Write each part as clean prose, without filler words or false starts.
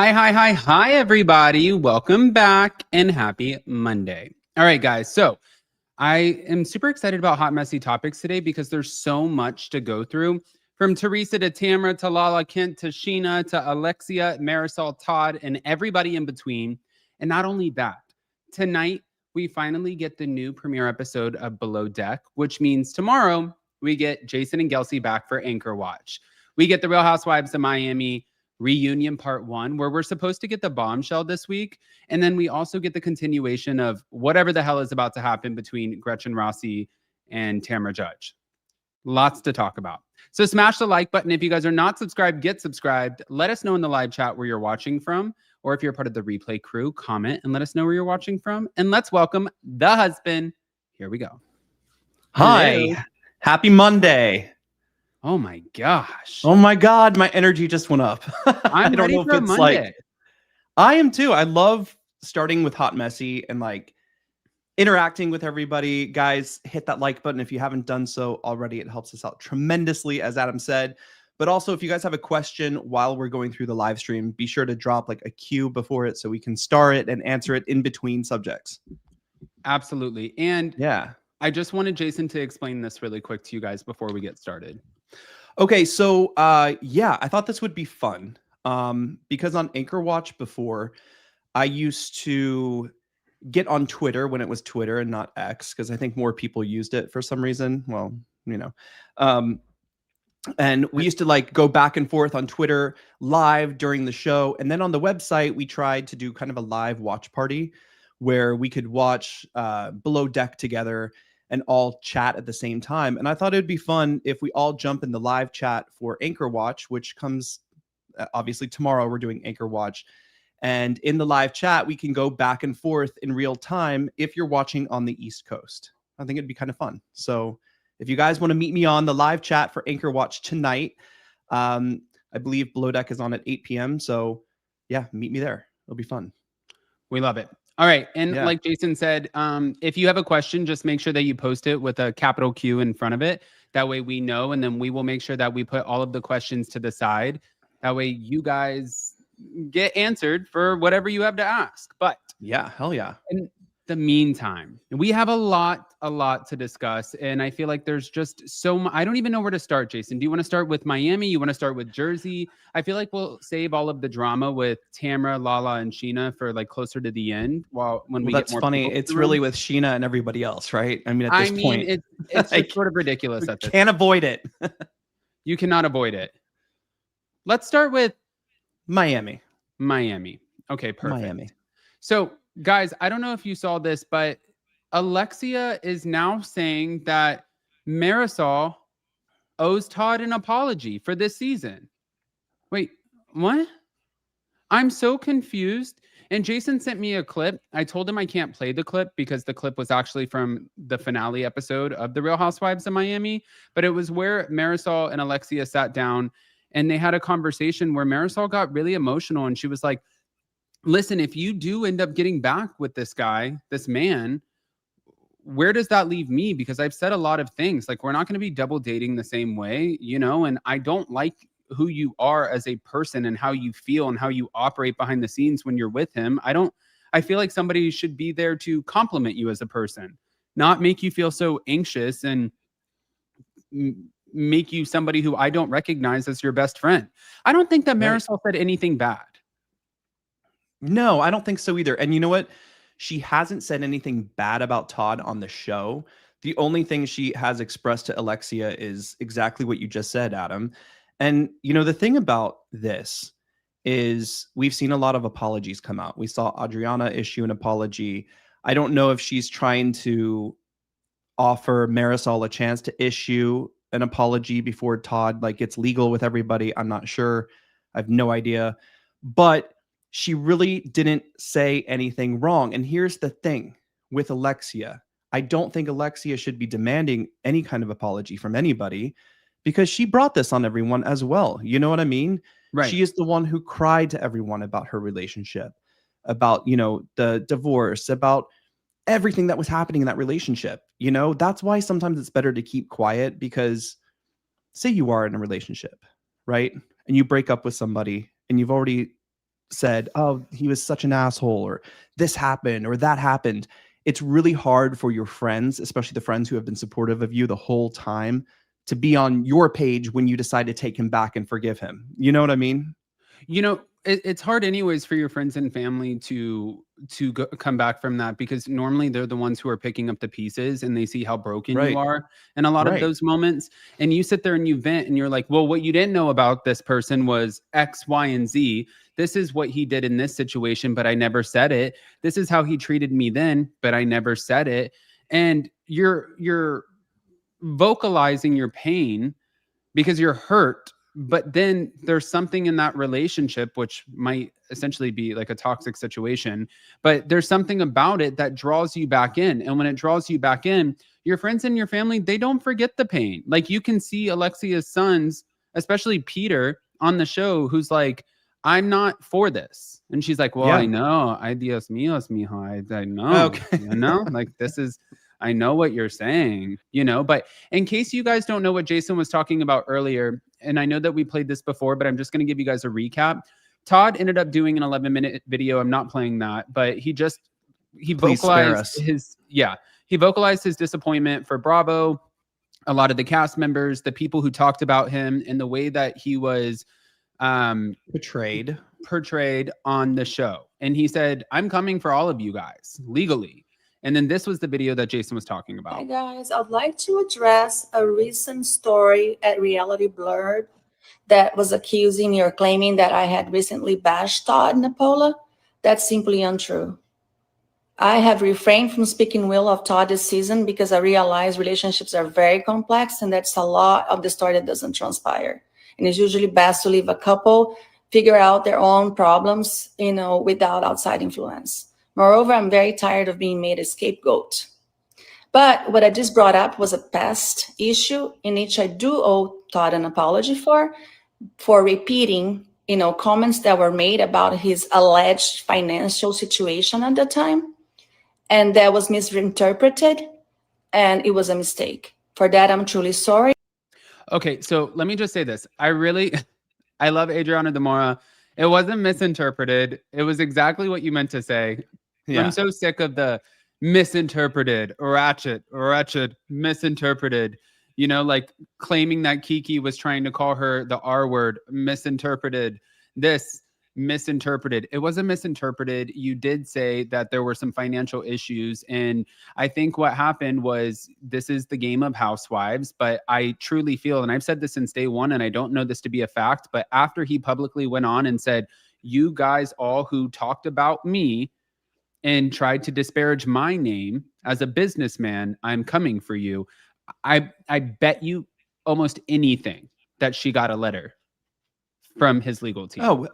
Hi, everybody. Welcome back and happy Monday. All right, guys. So I am super excited about hot, messy topics today because there's so much to go through. From Teresa to Tamra to Lala Kent to Scheana to Alexia, Marisol, Todd, and everybody in between. And not only that, tonight we finally get the new premiere episode of Below Deck, which means tomorrow we get Jason and Gelsey back for Anchor Watch. We get the Real Housewives of Miami reunion part 1, where we're supposed to get the bombshell this week. And then we also get the continuation of whatever the hell is about to happen between Gretchen Rossi and Tamra Judge. Lots to talk about. So smash the like button. If you guys are not subscribed, get subscribed. Let us know in the live chat where you're watching from. Or if you're part of the replay crew, comment and let us know where you're watching from. And let's welcome the husband. Here we go. Hi. Hello. Happy Monday. Oh my gosh. Oh my God, my energy just went up. I'm ready for a Monday. I am too. I love starting with hot, messy and like interacting with everybody. Guys, hit that like button if you haven't done so already. It helps us out tremendously, as Adam said. But also, if you guys have a question while we're going through the live stream, be sure to drop like a cue before it so we can star it and answer it in between subjects. Absolutely. And yeah, I just wanted Jason to explain this really quick to you guys before we get started. Okay, so yeah, I thought this would be fun because on Anchor Watch before, I used to get on Twitter when it was Twitter and not X, because I think more people used it for some reason. Well, you know, and we used to like go back and forth on Twitter live during the show. And then on the website, we tried to do kind of a live watch party where we could watch Below Deck together and all chat at the same time. And I thought it'd be fun if we all jump in the live chat for Anchor Watch, which comes obviously tomorrow. We're doing Anchor Watch. And in the live chat, we can go back and forth in real time if you're watching on the East Coast. I think it'd be kind of fun. So if you guys want to meet me on the live chat for Anchor Watch tonight, I believe Below Deck is on at 8 p.m. So yeah, meet me there. It'll be fun. We love it. All right. And like Jason said, if you have a question, just make sure that you post it with a capital Q in front of it. That way we know, and then we will make sure that we put all of the questions to the side. That way you guys get answered for whatever you have to ask. But yeah, hell yeah. In the meantime, we have a lot to discuss. And I feel like there's just so much. I don't even know where to start, Jason. Do you want to start with Miami? You want to start with Jersey? I feel like we'll save all of the drama with Tamra, Lala, and Scheana for like closer to the end. When we that's get more funny. It's really with Scheana and everybody else, right? I mean, at this point, it's like, just sort of ridiculous. Can't avoid it. You cannot avoid it. Let's start with Miami. Okay, perfect. Miami. So, guys, I don't know if you saw this, but Alexia is now saying that Marisol owes Todd an apology for this season. Wait, what? I'm so confused. And Jason sent me a clip. I told him I can't play the clip because the clip was actually from the finale episode of The Real Housewives of Miami. But it was where Marisol and Alexia sat down and they had a conversation where Marisol got really emotional. And she was like, listen, if you do end up getting back with this guy, this man, where does that leave me? Because I've said a lot of things. Like, we're not going to be double dating the same way, you know, and I don't like who you are as a person and how you feel and how you operate behind the scenes when you're with him. I feel like somebody should be there to compliment you as a person, not make you feel so anxious and make you somebody who I don't recognize as your best friend. I don't think that Marisol said anything bad. No, I don't think so either. And you know what? She hasn't said anything bad about Todd on the show. The only thing she has expressed to Alexia is exactly what you just said, Adam. And, you know, the thing about this is we've seen a lot of apologies come out. We saw Adriana issue an apology. I don't know if she's trying to offer Marisol a chance to issue an apology before Todd like gets legal with everybody. I'm not sure. I have no idea. But she really didn't say anything wrong. And here's the thing with Alexia. I don't think Alexia should be demanding any kind of apology from anybody because she brought this on everyone as well. You know what I mean? Right. She is the one who cried to everyone about her relationship, about, you know, the divorce, about everything that was happening in that relationship. You know, that's why sometimes it's better to keep quiet, because say you are in a relationship, right? And you break up with somebody and you've already said, oh, he was such an asshole, or this happened, or that happened. It's really hard for your friends, especially the friends who have been supportive of you the whole time, to be on your page when you decide to take him back and forgive him. You know what I mean? You know, it's hard anyways for your friends and family to come back from that, because normally they're the ones who are picking up the pieces and they see how broken you Right. are in a lot of Right. those moments. And you sit there and you vent and you're like, well, what you didn't know about this person was X, Y, and Z. This is what he did in this situation, but I never said it. This is how he treated me then, but I never said it. And you're vocalizing your pain because you're hurt, but then there's something in that relationship which might essentially be like a toxic situation, but there's something about it that draws you back in. And when it draws you back in, your friends and your family, they don't forget the pain. Like, you can see Alexia's sons, especially Peter on the show, who's like, I'm not for this. And she's like, well, Yeah. I know. Ay, Dios mío, mijo. I know. Okay. You know, like, this is, I know what you're saying, you know. But in case you guys don't know what Jason was talking about earlier, and I know that we played this before, but I'm just going to give you guys a recap. Todd ended up doing an 11-minute video. I'm not playing that, but he Please spare vocalized us. he vocalized his disappointment for Bravo, a lot of the cast members, the people who talked about him, and the way that he was portrayed on the show. And he said, I'm coming for all of you guys legally. And then this was the video that Jason was talking about. Hi guys, I'd like to address a recent story at Reality Blurred that was accusing me or claiming that I had recently bashed Todd and Paula. That's simply untrue. I have refrained from speaking well of Todd this season because I realize relationships are very complex and that's a lot of the story that doesn't transpire. And it's usually best to leave a couple figure out their own problems, without outside influence. Moreover, I'm very tired of being made a scapegoat. But what I just brought up was a past issue in which I do owe Todd an apology for repeating, comments that were made about his alleged financial situation at the time. And that was misinterpreted, and it was a mistake. For that, I'm truly sorry. Okay, so let me just say this. I love Adriana Demora. It wasn't misinterpreted. It was exactly what you meant to say. Yeah. I'm so sick of the misinterpreted, wretched, misinterpreted, like claiming that Kiki was trying to call her the R word, misinterpreted, this, misinterpreted. It wasn't misinterpreted. You did say that there were some financial issues. And I think what happened was, this is the game of Housewives, but I truly feel, and I've said this since day one, and I don't know this to be a fact, but after he publicly went on and said, you guys all who talked about me and tried to disparage my name as a businessman, I'm coming for you. I bet you almost anything that she got a letter from his legal team. Oh,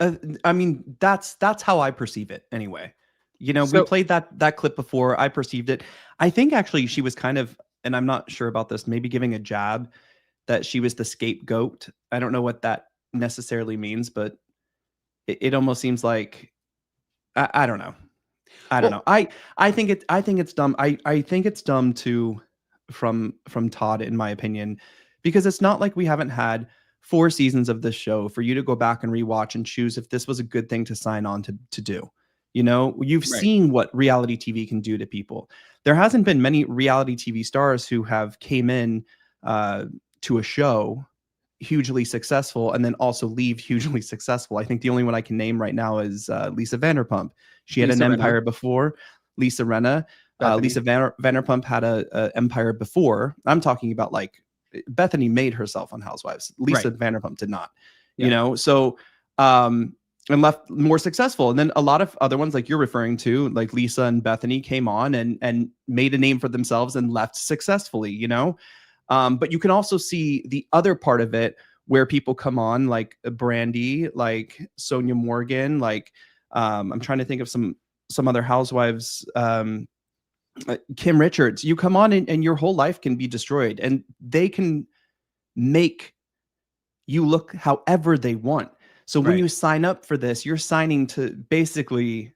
I mean, that's how I perceive it anyway. We played that clip before. I perceived it. I think actually she was kind of, and I'm not sure about this, maybe giving a jab that she was the scapegoat. I don't know what that necessarily means, but it almost seems like, I don't know. I don't know. I think it's dumb. I think it's dumb too from Todd, in my opinion, because it's not like we haven't had 4 seasons of this show for you to go back and rewatch and choose if this was a good thing to sign on to do. You've seen what reality TV can do to people. There hasn't been many reality TV stars who have came in to a show hugely successful and then also leave hugely successful. I think the only one I can name right now is Lisa Vanderpump. She had an empire before. Lisa Rinna. Lisa Vanderpump had a empire before. I'm talking about like Bethany made herself on Housewives. Lisa Vanderpump did not. So and left more successful. And then a lot of other ones like you're referring to, like Lisa and Bethany, came on and made a name for themselves and left successfully, But you can also see the other part of it where people come on, like Brandy, like Sonia Morgan, like I'm trying to think of some other housewives, Kim Richards. You come on and your whole life can be destroyed, and they can make you look however they want. So when you sign up for this, you're signing to basically,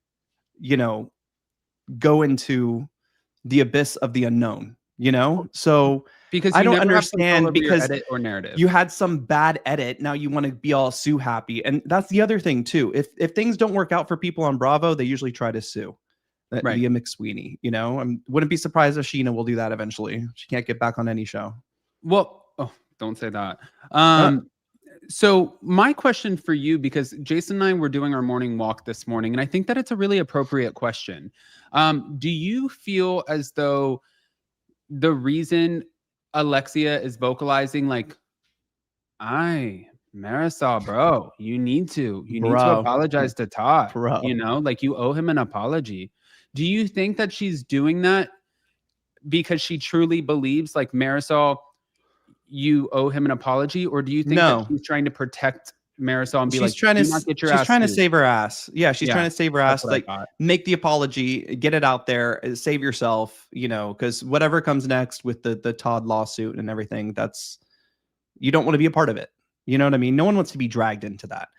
go into the abyss of the unknown. you know? So Because I you don't never have control understand, over your because edit or narrative. you had some bad edit. Now you want to be all sue happy. And that's the other thing too. If things don't work out for people on Bravo, they usually try to sue. Right. Leah McSweeney, you know, I wouldn't be surprised if Scheana will do that eventually. She can't get back on any show. Well, oh, don't say that. Uh, So my question for you, because Jason and I were doing our morning walk this morning, and I think that it's a really appropriate question. Do you feel as though the reason Alexia is vocalizing like, Marisol, bro, you need to apologize to Todd. Bro. You know, like you owe him an apology. Do you think that she's doing that because she truly believes, like, Marisol, you owe him an apology, or do you think that she's trying to protect Marisol and be like, trying to, do not get your she's ass trying to sued? save her ass. Yeah, she's trying to save her ass. That's what I Like, thought. make the apology, get it out there, save yourself, you know, because whatever comes next with the Todd lawsuit and everything, that's, you don't want to be a part of it. You know what I mean? No one wants to be dragged into that.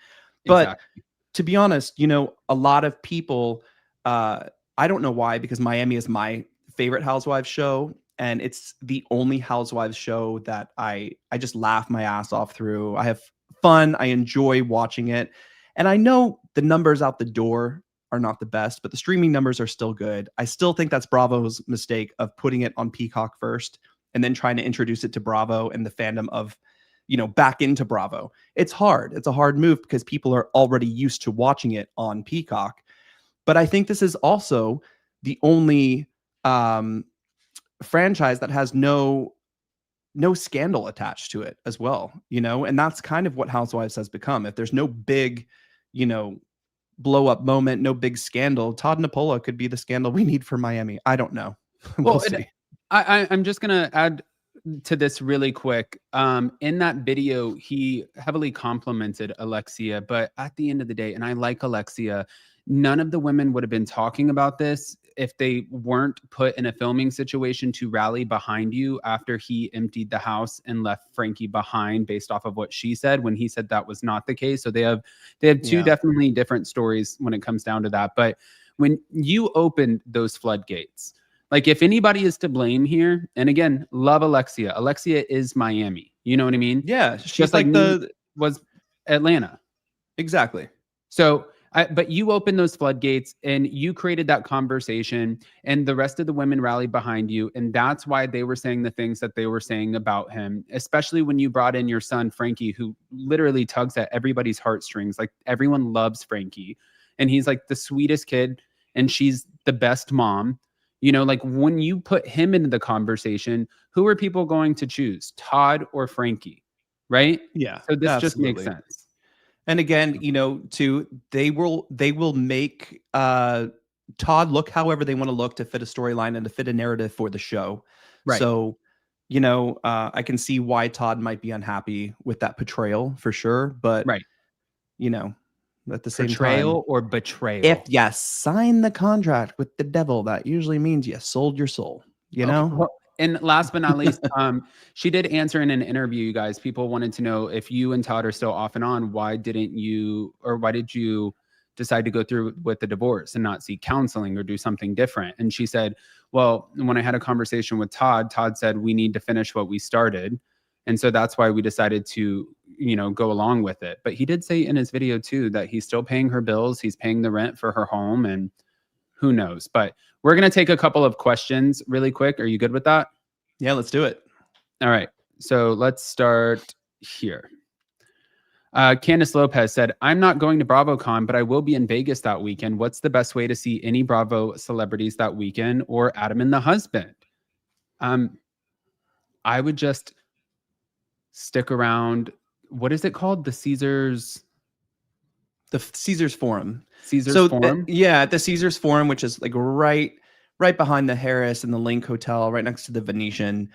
But Exactly. to be honest, you know, a lot of people, I don't know why, because Miami is my favorite Housewives show, and it's the only Housewives show that I just laugh my ass off through. I have fun. I enjoy watching it. And I know the numbers out the door are not the best, but the streaming numbers are still good. I still think that's Bravo's mistake of putting it on Peacock first and then trying to introduce it to Bravo and the fandom of, you know, back into Bravo. It's hard. It's a hard move because people are already used to watching it on Peacock. But I think this is also the only franchise that has no scandal attached to it as well, you know, and that's kind of what Housewives has become. If there's no big, you know, blow up moment, no big scandal, Todd Napola could be the scandal we need for Miami. I don't know. We'll see. I'm just gonna add to this really quick. In that video, he heavily complimented Alexia, but at the end of the day, and I like Alexia, none of the women would have been talking about this if they weren't put in a filming situation to rally behind you after he emptied the house and left Frankie behind based off of what she said when he said that was not the case. So they have two definitely different stories when it comes down to that. But when you opened those floodgates, like, if anybody is to blame here, and again, love Alexia. Alexia is Miami. You know what I mean? Yeah, she's just like was Atlanta. Exactly. So, but you opened those floodgates and you created that conversation, and the rest of the women rallied behind you. And that's why they were saying the things that they were saying about him, especially when you brought in your son, Frankie, who literally tugs at everybody's heartstrings. Like, everyone loves Frankie, and he's like the sweetest kid, and she's the best mom. You know, like, when you put him into the conversation, who are people going to choose, Todd or Frankie? Right? Yeah. So this just makes sense. And again, you know, too, they will make Todd look however they want to look to fit a storyline and to fit a narrative for the show. Right. So, you know, I can see why Todd might be unhappy with that portrayal for sure. But, you know, at the same time, portrayal or betrayal. If you sign the contract with the devil, that usually means you sold your soul, you know? Well, and last but not least, she did answer in an interview, you guys. People wanted to know if you and Todd are still off and on, why did you decide to go through with the divorce and not seek counseling or do something different? And she said, well, when I had a conversation with Todd said, we need to finish what we started. And so that's why we decided to, you know, go along with it. But he did say in his video too, that he's still paying her bills. He's paying the rent for her home, and who knows. But we're going to take a couple of questions really quick. Are you good with that? Yeah, let's do it. All right. So let's start here. Candace Lopez said, I'm not going to BravoCon, but I will be in Vegas that weekend. What's the best way to see any Bravo celebrities that weekend, or Adam and the husband? I would just stick around. What is it called? The Caesars Forum. Forum? The Caesars Forum, which is like right behind the Harris and the Link Hotel, right next to the Venetian.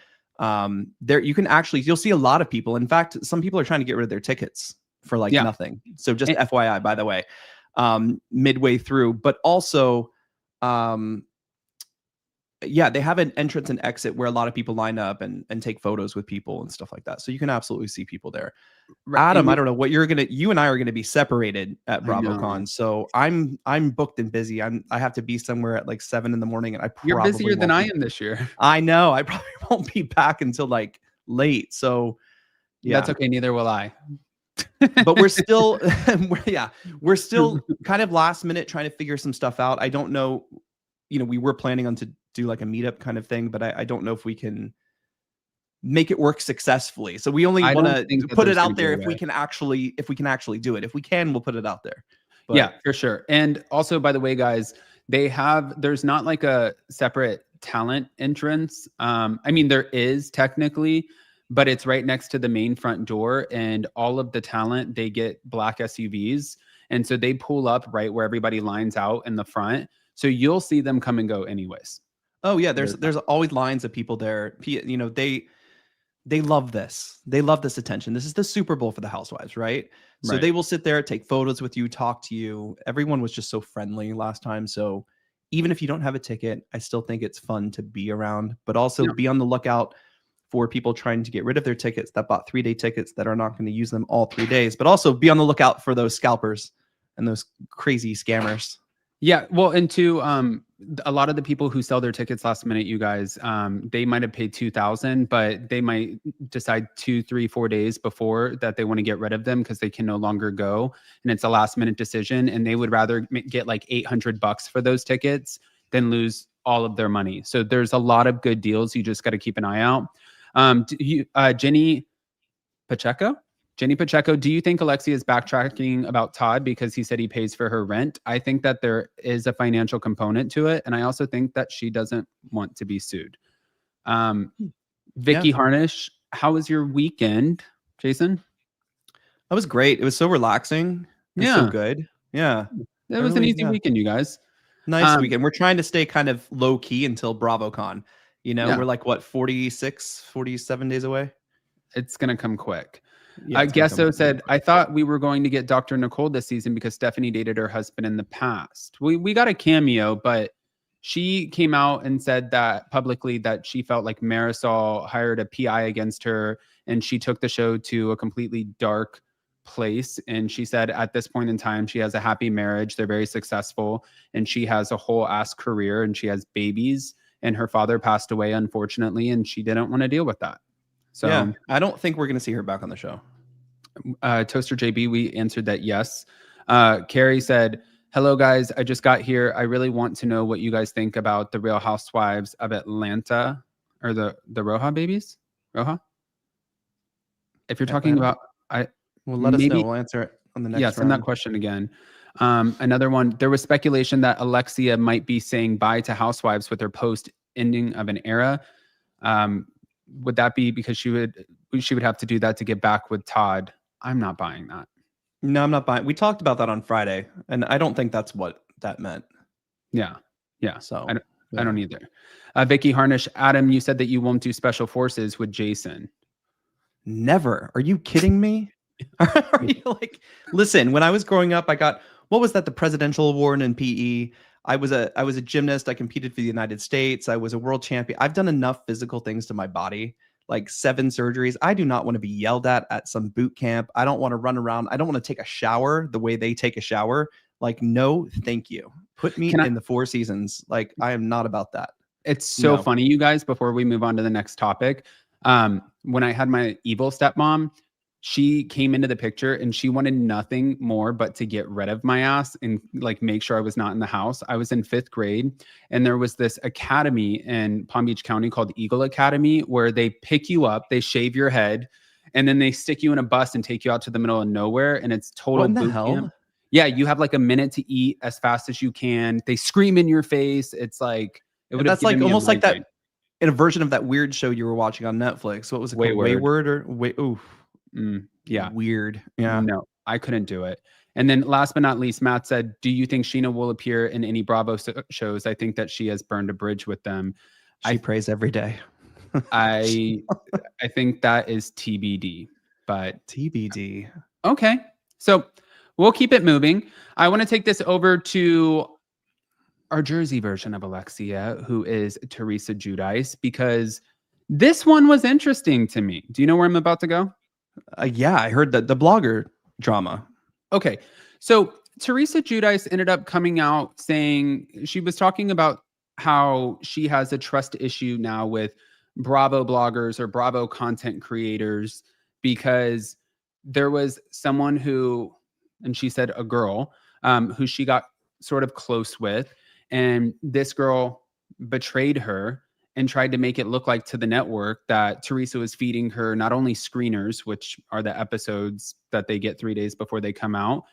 There you can you'll see a lot of people. In fact, some people are trying to get rid of their tickets for nothing. So just FYI, by the way, midway through, but also yeah, they have an entrance and exit where a lot of people line up and take photos with people and stuff like that. So you can absolutely see people there. Adam, I don't know what you and I are gonna be separated at BravoCon. So I'm booked and busy. I have to be somewhere at like 7 in the morning, and I probably You're busier than won't I be- am this year. I know. I probably won't be back until like late. So yeah, That's okay. Neither will I. but we're still we're still kind of last minute trying to figure some stuff out. I don't know, we were planning on to do like a meetup kind of thing, but I don't know if we can make it work successfily. So we only want to put it out there if we can actually do it. If we can, we'll put it out there. But yeah, for sure. And also, by the way, guys, there's not like a separate talent entrance. I mean, there is technically, but it's right next to the main front door, and all of the talent, they get black SUVs. And so they pull up right where everybody lines out in the front. So you'll see them come and go anyways. Oh yeah, there's always lines of people there. They love this. They love this attention. This is the Super Bowl for the Housewives, right? So they will sit there, take photos with you, talk to you. Everyone was just so friendly last time. So even if you don't have a ticket, I still think it's fun to be around, but also be on the lookout for people trying to get rid of their tickets that bought 3-day tickets that are not going to use them all 3 days, but also be on the lookout for those scalpers and those crazy scammers. Yeah, well, and to a lot of the people who sell their tickets last minute, you guys, they might have paid $2,000, but they might decide 2, 3, 4 days before that they want to get rid of them because they can no longer go, and it's a last minute decision, and they would rather get like $800 for those tickets than lose all of their money. So there's a lot of good deals. You just got to keep an eye out. Jenny Pacheco, do you think Alexia is backtracking about Todd because he said he pays for her rent? I think that there is a financial component to it. And I also think that she doesn't want to be sued. Vicky Harnish, how was your weekend, Jason? That was great. It was so relaxing. So good. Yeah. It was an easy weekend, you guys. Nice weekend. We're trying to stay kind of low key until BravoCon. We're like, what, 46, 47 days away? It's going to come quick. I guess so said, I thought we were going to get Dr. Nicole this season because Stephanie dated her husband in the past. We got a cameo, but she came out and said that publicly that she felt like Marisol hired a PI against her and she took the show to a completely dark place. And she said at this point in time, she has a happy marriage. They're very successful and she has a whole ass career and she has babies and her father passed away, unfortunately, and she didn't want to deal with that. So yeah, I don't think we're going to see her back on the show. Toaster JB, we answered that yes. Carrie said, hello, guys. I just got here. I really want to know what you guys think about the Real Housewives of Atlanta or the RHOC babies. RHOC? If you're talking about, well, let us know. We'll answer it on the next round. Send that question again. Another one. There was speculation that Alexia might be saying bye to Housewives with her post ending of an era. Would that be because she would have to do that to get back with Todd? I'm not buying that. No, I'm not buying. We talked about that on Friday, and I don't think that's what that meant. Yeah. So I don't either. Vicky Harnish, Adam, you said that you won't do special forces with Jason. Never. Are you kidding me? Are you like, listen, when I was growing up, I got, what was that? The presidential award in PE. I was a gymnast. I competed for the United States. I was a world champion. I've done enough physical things to my body, like 7 surgeries. I do not want to be yelled at some boot camp. I don't want to run around. I don't want to take a shower the way they take a shower. Like, no, thank you. Put me in the 4 seasons. Like, I am not about that. It's so funny, you guys, before we move on to the next topic. When I had my evil stepmom, she came into the picture and she wanted nothing more but to get rid of my ass and like make sure I was not in the house. I was in 5th grade and there was this academy in Palm Beach County called Eagle Academy where they pick you up, they shave your head, and then they stick you in a bus and take you out to the middle of nowhere. And it's total boot camp. Yeah, you have like a minute to eat as fast as you can. They scream in your face. It's like that's like almost like that in a version of that weird show you were watching on Netflix. What was it called? Wayward or oof. Yeah. Weird. Yeah. No, I couldn't do it. And then last but not least, Matt said, do you think Scheana will appear in any Bravo shows? I think that she has burned a bridge with them. She prays every day. I think that is TBD, but TBD. Okay. So we'll keep it moving. I want to take this over to our Jersey version of Alexia, who is Teresa Giudice, because this one was interesting to me. Do you know where I'm about to go? Yeah, I heard that the blogger drama. Okay. So Teresa Giudice ended up coming out saying she was talking about how she has a trust issue now with Bravo bloggers or Bravo content creators because there was someone who, and she said a girl, who she got sort of close with. And this girl betrayed her and tried to make it look like to the network that Teresa was feeding her not only screeners, which are the episodes that they get 3 days before they come out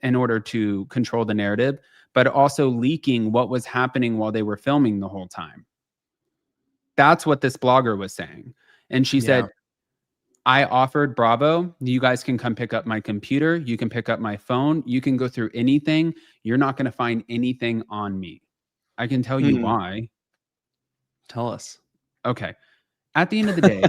in order to control the narrative, but also leaking what was happening while they were filming the whole time. That's what this blogger was saying. And she said, I offered Bravo, you guys can come pick up my computer. You can pick up my phone. You can go through anything. You're not going to find anything on me. I can tell you why. Tell us. Okay. At the end of the day,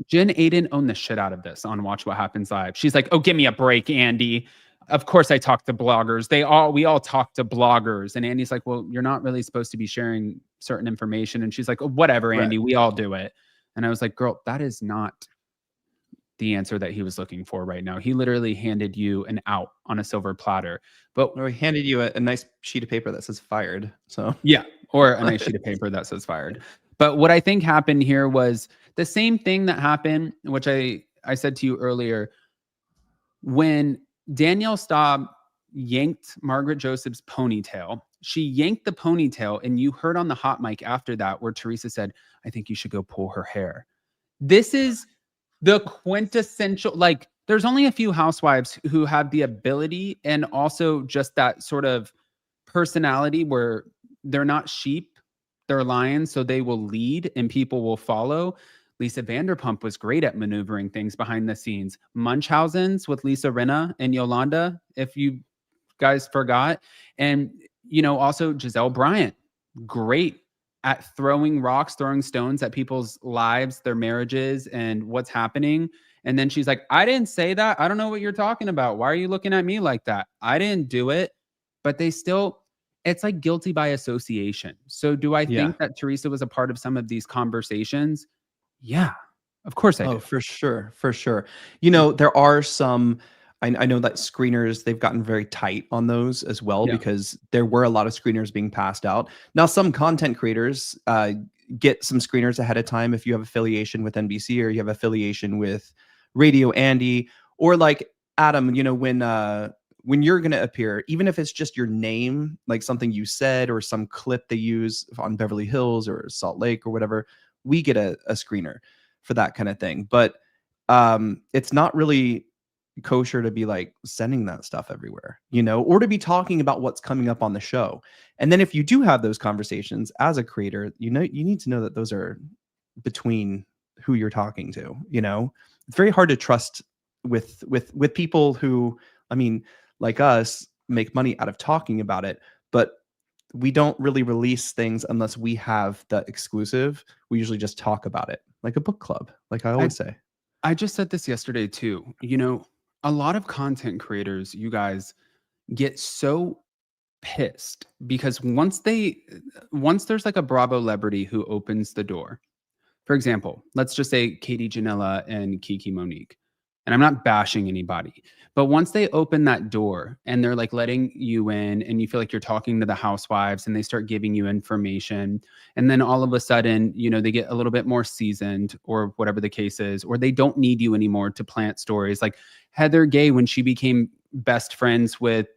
Jen Aiden owned the shit out of this on Watch What Happens Live. She's like, oh, give me a break, Andy. Of course I talk to bloggers. We all talk to bloggers. And Andy's like, well, you're not really supposed to be sharing certain information. And she's like, oh, whatever, Andy, we all do it. And I was like, girl, that is not the answer that he was looking for right now. He literally handed you an out on a silver platter. But he handed you a nice sheet of paper that says fired. So yeah, or a nice sheet of paper that says fired. But what I think happened here was the same thing that happened, which I said to you earlier, when Danielle Staub yanked Margaret Joseph's ponytail. She yanked the ponytail, and you heard on the hot mic after that where Teresa said, I think you should go pull her hair. This is the quintessential, like, there's only a few housewives who have the ability and also just that sort of personality where they're not sheep, they're lions, so they will lead and people will follow. Lisa Vanderpump was great at maneuvering things behind the scenes. Munchausen's with Lisa Rinna and Yolanda, if you guys forgot. And, you know, also Giselle Bryant, great at throwing rocks, throwing stones at people's lives, their marriages, and what's happening. And then she's like, I didn't say that. I don't know what you're talking about. Why are you looking at me like that? I didn't do it. But they still, it's like guilty by association. So do I think that Teresa was a part of some of these conversations? Yeah, of course I do. Oh, for sure. For sure. You know, there are some, I know that screeners, they've gotten very tight on those as well, because there were a lot of screeners being passed out. Now, some content creators get some screeners ahead of time if you have affiliation with NBC or you have affiliation with Radio Andy, or like Adam, you know, when you're going to appear, even if it's just your name, like something you said or some clip they use on Beverly Hills or Salt Lake or whatever, we get a screener for that kind of thing. But it's not really kosher to be like sending that stuff everywhere, you know, or to be talking about what's coming up on the show. And then if you do have those conversations as a creator, you know, you need to know that those are between who you're talking to. You know, it's very hard to trust with people who, I mean, like us, make money out of talking about it, but we don't really release things unless we have the exclusive. We usually just talk about it like a book club, like I always say. I just said this yesterday too. You know, a lot of content creators, you guys, get so pissed because once there's like a Bravo celebrity who opens the door, for example, let's just say Katie Janela and Kiki Monique, and I'm not bashing anybody, but once they open that door and they're like letting you in and you feel like you're talking to the housewives and they start giving you information, and then all of a sudden, you know, they get a little bit more seasoned or whatever the case is, or they don't need you anymore to plant stories. Like Heather Gay, when she became best friends with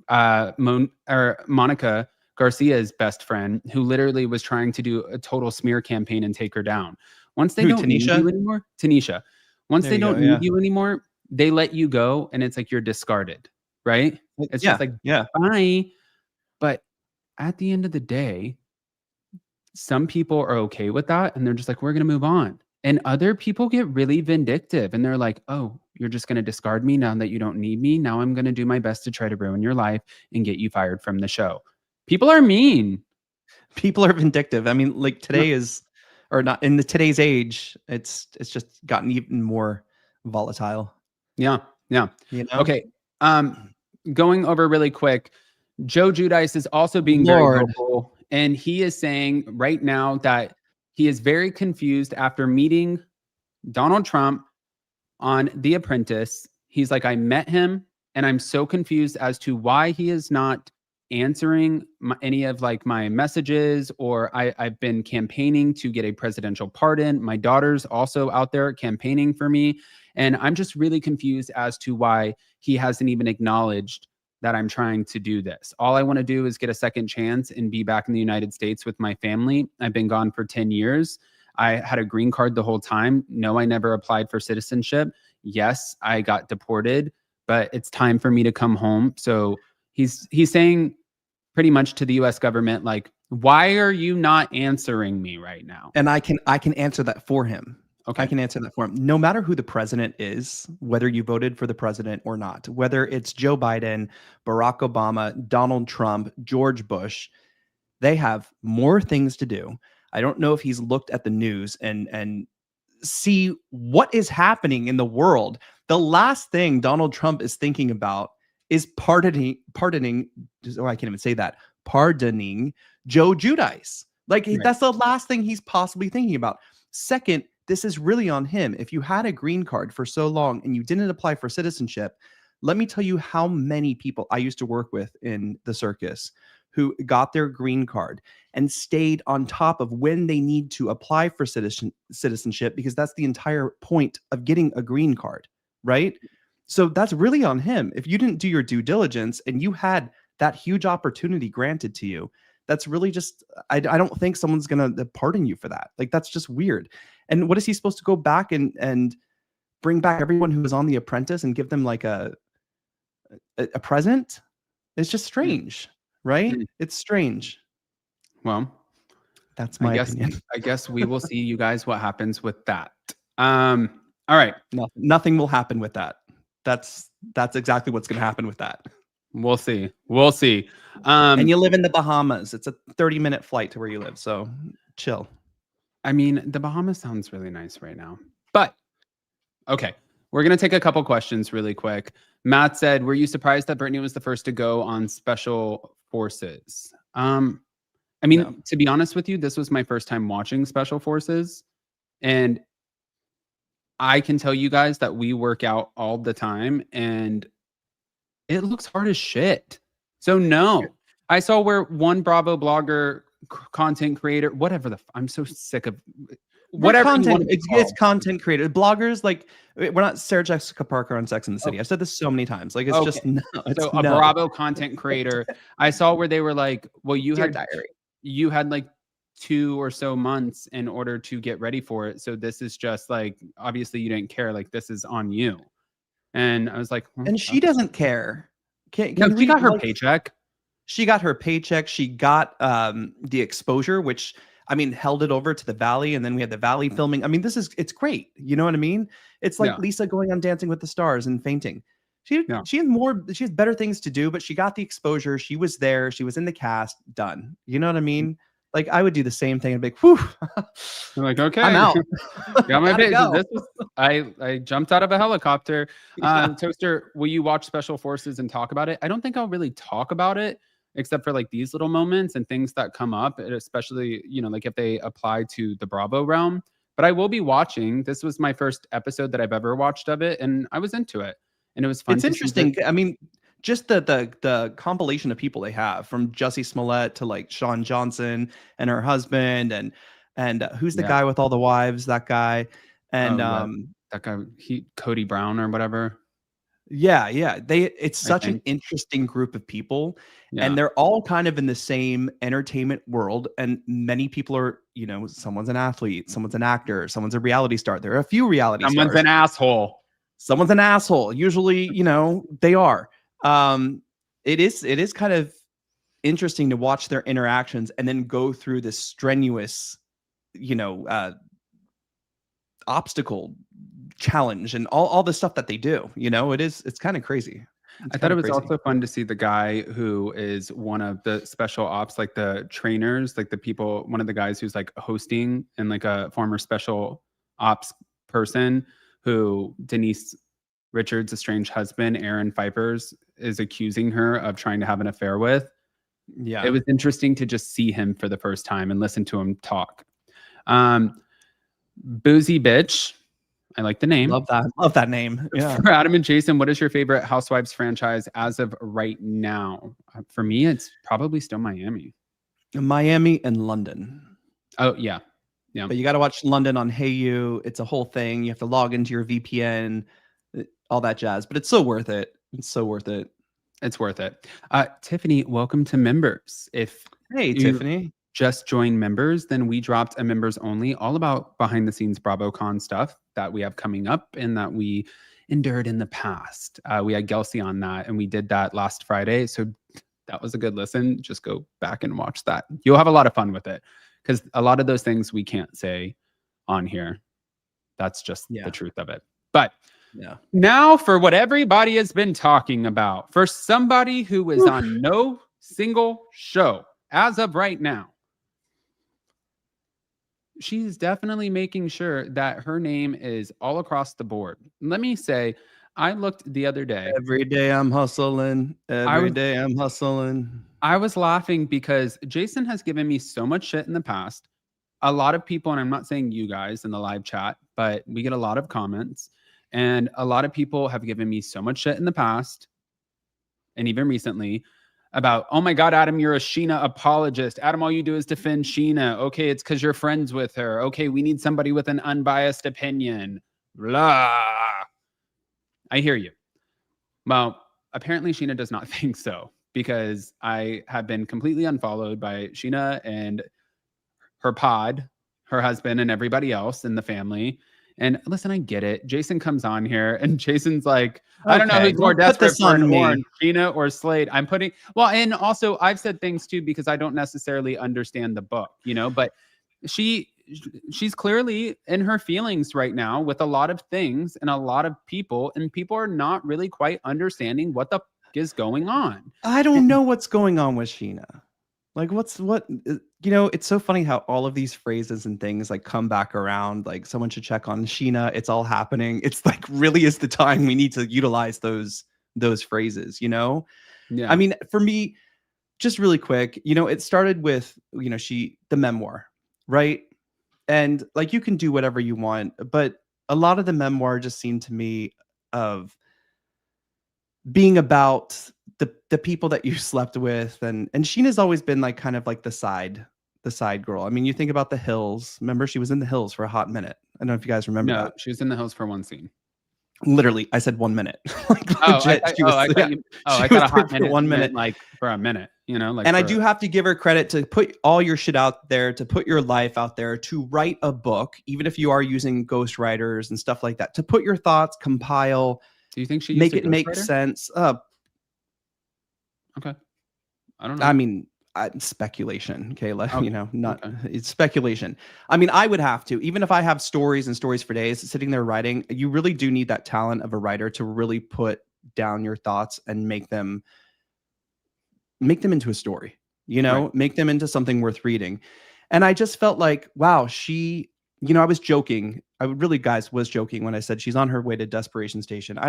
Monica Garcia's best friend, who literally was trying to do a total smear campaign and take her down. Once they don't need you anymore, Tanisha, once they don't need you anymore, they let you go, and it's like you're discarded, right? It's just like, bye. But at the end of the day, some people are okay with that, and they're just like, we're going to move on. And other people get really vindictive, and they're like, oh, you're just going to discard me now that you don't need me? Now I'm going to do my best to try to ruin your life and get you fired from the show. People are mean. People are vindictive. I mean, like today is, or not in today's age, it's just gotten even more volatile. Yeah. You know? Okay. Going over really quick, Joe Giudice is also being very Lord. vocal, and he is saying right now that he is very confused after meeting Donald Trump on The Apprentice. He's like, I met him, and I'm so confused as to why he is not answering any of like my messages, or I've been campaigning to get a presidential pardon. My daughter's also out there campaigning for me, and I'm just really confused as to why he hasn't even acknowledged that I'm trying to do this. All I want to do is get a second chance and be back in the United States with my family. I've been gone for 10 years. I had a green card the whole time. No, I never applied for citizenship. Yes, I got deported, but it's time for me to come home. So he's saying pretty much to the US government, like, why are you not answering me right now? And I can answer that for him. Okay. I can answer that for him. No matter who the president is, whether you voted for the president or not, whether it's Joe Biden, Barack Obama, Donald Trump, George Bush, they have more things to do. I don't know if he's looked at the news and see what is happening in the world. The last thing Donald Trump is thinking about is pardoning, or I can't even say that, pardoning Joe Giudice. Like, Right. That's the last thing he's possibly thinking about. Second, this is really on him. If you had a green card for so long and you didn't apply for citizenship, let me tell you how many people I used to work with in the circus who got their green card and stayed on top of when they need to apply for citizenship, because that's the entire point of getting a green card, right? So that's really on him. If you didn't do your due diligence and you had that huge opportunity granted to you, that's really just, I don't think someone's going to pardon you for that. Like, that's just weird. And what is he supposed to go back and bring back everyone who was on The Apprentice and give them like a present? It's just strange, right? It's strange. Well, that's my opinion. I guess we will see, you guys, what happens with that. All right. Nothing will happen with that. That's exactly what's going to happen with that. We'll see. We'll see. And you live in the Bahamas. It's a 30-minute flight to where you live. So chill. I mean, the Bahamas sounds really nice right now. But okay, we're going to take a couple questions really quick. Matt said, were you surprised that Brittany was the first to go on Special Forces? I mean, No. To be honest with you, this was my first time watching Special Forces. And I can tell you guys that we work out all the time and it looks hard as shit. So no, I saw where one Bravo blogger, content creator, whatever I'm so sick of whatever content. It's content creator. Bloggers, like, we're not Sarah Jessica Parker on Sex and the City. I've said this so many times. Like, it's just no. So a Bravo content creator, I saw where they were like, well, you had like 2 or so months in order to get ready for it. So this is just like, obviously you didn't care. Like, this is on you. And I was like, and she doesn't care. She got her paycheck. She got her paycheck. She got the exposure, which, I mean, held it over to the Valley, and then we had the Valley filming. I mean, it's great. You know what I mean? It's like Lisa going on Dancing with the Stars and fainting. She has better things to do, but she got the exposure. She was there. She was in the cast. Done. You know what I mean? Like, I would do the same thing and be like, whew. I'm like, okay, I'm out. Got my paycheck. I jumped out of a helicopter. Toaster, will you watch Special Forces and talk about it? I don't think I'll really talk about it, except for like these little moments and things that come up, especially, like if they apply to the Bravo realm. But I will be watching. This was my first episode that I've ever watched of it, and I was into it. And it was fun. It's interesting. I mean, just the compilation of people they have, from Jussie Smollett to like Sean Johnson and her husband, and who's the guy with all the wives? That guy, and that guy, Cody Brown or whatever. Yeah. It's such an interesting group of people, and they're all kind of in the same entertainment world. And many people are, someone's an athlete, someone's an actor, someone's a reality star. There are a few reality stars. Someone's an asshole. Someone's an asshole. Usually, they are. It is kind of interesting to watch their interactions and then go through this strenuous, obstacle challenge and all the stuff that they do. It's kind of crazy. I thought it was also fun to see the guy who is one of the special ops, like the trainers, like the people, one of the guys who's like hosting and like a former special ops person who Denise Richards' estranged husband, Aaron Pfeiffer's, is accusing her of trying to have an affair with. Yeah. It was interesting to just see him for the first time and listen to him talk. Boozy Bitch. I like the name. Love that name. Yeah. For Adam and Jason, what is your favorite Housewives franchise as of right now? For me, it's probably still Miami. Miami and London. Oh, yeah. Yeah. But you got to watch London on Hayu. It's a whole thing. You have to log into your VPN, all that jazz. But it's so worth it. It's so worth it. It's worth it. Tiffany, welcome to members. If Hey, Tiffany. Just join members, then we dropped a members only, all about behind the scenes BravoCon stuff that we have coming up and that we endured in the past. We had Gelsey on that, and we did that last Friday. So that was a good listen. Just go back and watch that. You'll have a lot of fun with it because a lot of those things we can't say on here. That's just the truth of it. But now for what everybody has been talking about. For somebody who is on no single show as of right now, she's definitely making sure that her name is all across the board. Let me say, I looked the other day. Every day I'm hustling. Every day I'm hustling. I was laughing because Jason has given me so much shit in the past. A lot of people, and I'm not saying you guys in the live chat, but we get a lot of comments. And a lot of people have given me so much shit in the past, and even recently, about, oh my God, Adam, you're a Scheana apologist. Adam, all you do is defend Scheana. Okay, it's because you're friends with her. Okay, we need somebody with an unbiased opinion. Blah. I hear you. Well, apparently Scheana does not think so, because I have been completely unfollowed by Scheana and her pod, her husband, and everybody else in the family. And listen, I get it. Jason comes on here and Jason's like, I don't know who's more desperate for an orange, Scheana or Slade. And also I've said things too, because I don't necessarily understand the book, but she's clearly in her feelings right now with a lot of things and a lot of people, and people are not really quite understanding what the fuck is going on. I don't know what's going on with Scheana. Like, it's so funny how all of these phrases and things like come back around. Like, someone should check on Scheana. It's all happening. It's like, really is the time we need to utilize those phrases, Yeah. I mean, for me, just really quick, it started with, the memoir, right? And like, you can do whatever you want, but a lot of the memoir just seemed to me of being about the people that you slept with, and Scheana's always been like kind of like the side girl. I mean, you think about The Hills. Remember, she was in The Hills for a hot minute. I don't know if you guys remember that. She was in The Hills for one scene. Literally, I said 1 minute. Like, legit, I thought a hot minute, 1 minute, like for a minute, like. And I do have to give her credit to put all your shit out there, to put your life out there, to write a book, even if you are using ghostwriters and stuff like that, to put your thoughts, compile. Do you think she make it make sense? Okay, I don't know. I mean, speculation. Okay, it's speculation. I mean, I would have to, even if I have stories and stories for days sitting there writing. You really do need that talent of a writer to really put down your thoughts and make them into a story. Make them into something worth reading. And I just felt like, wow, I was joking. I was joking when I said she's on her way to desperation station.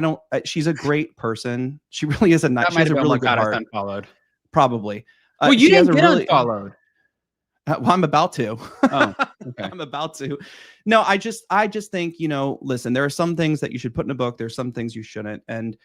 She's a great person. She really is she has a really good heart. Unfollowed. Probably. Well, you didn't get unfollowed. Well, I'm about to. Oh, okay. I'm about to. No, I just think, listen, there are some things that you should put in a book. There's some things you shouldn't. And,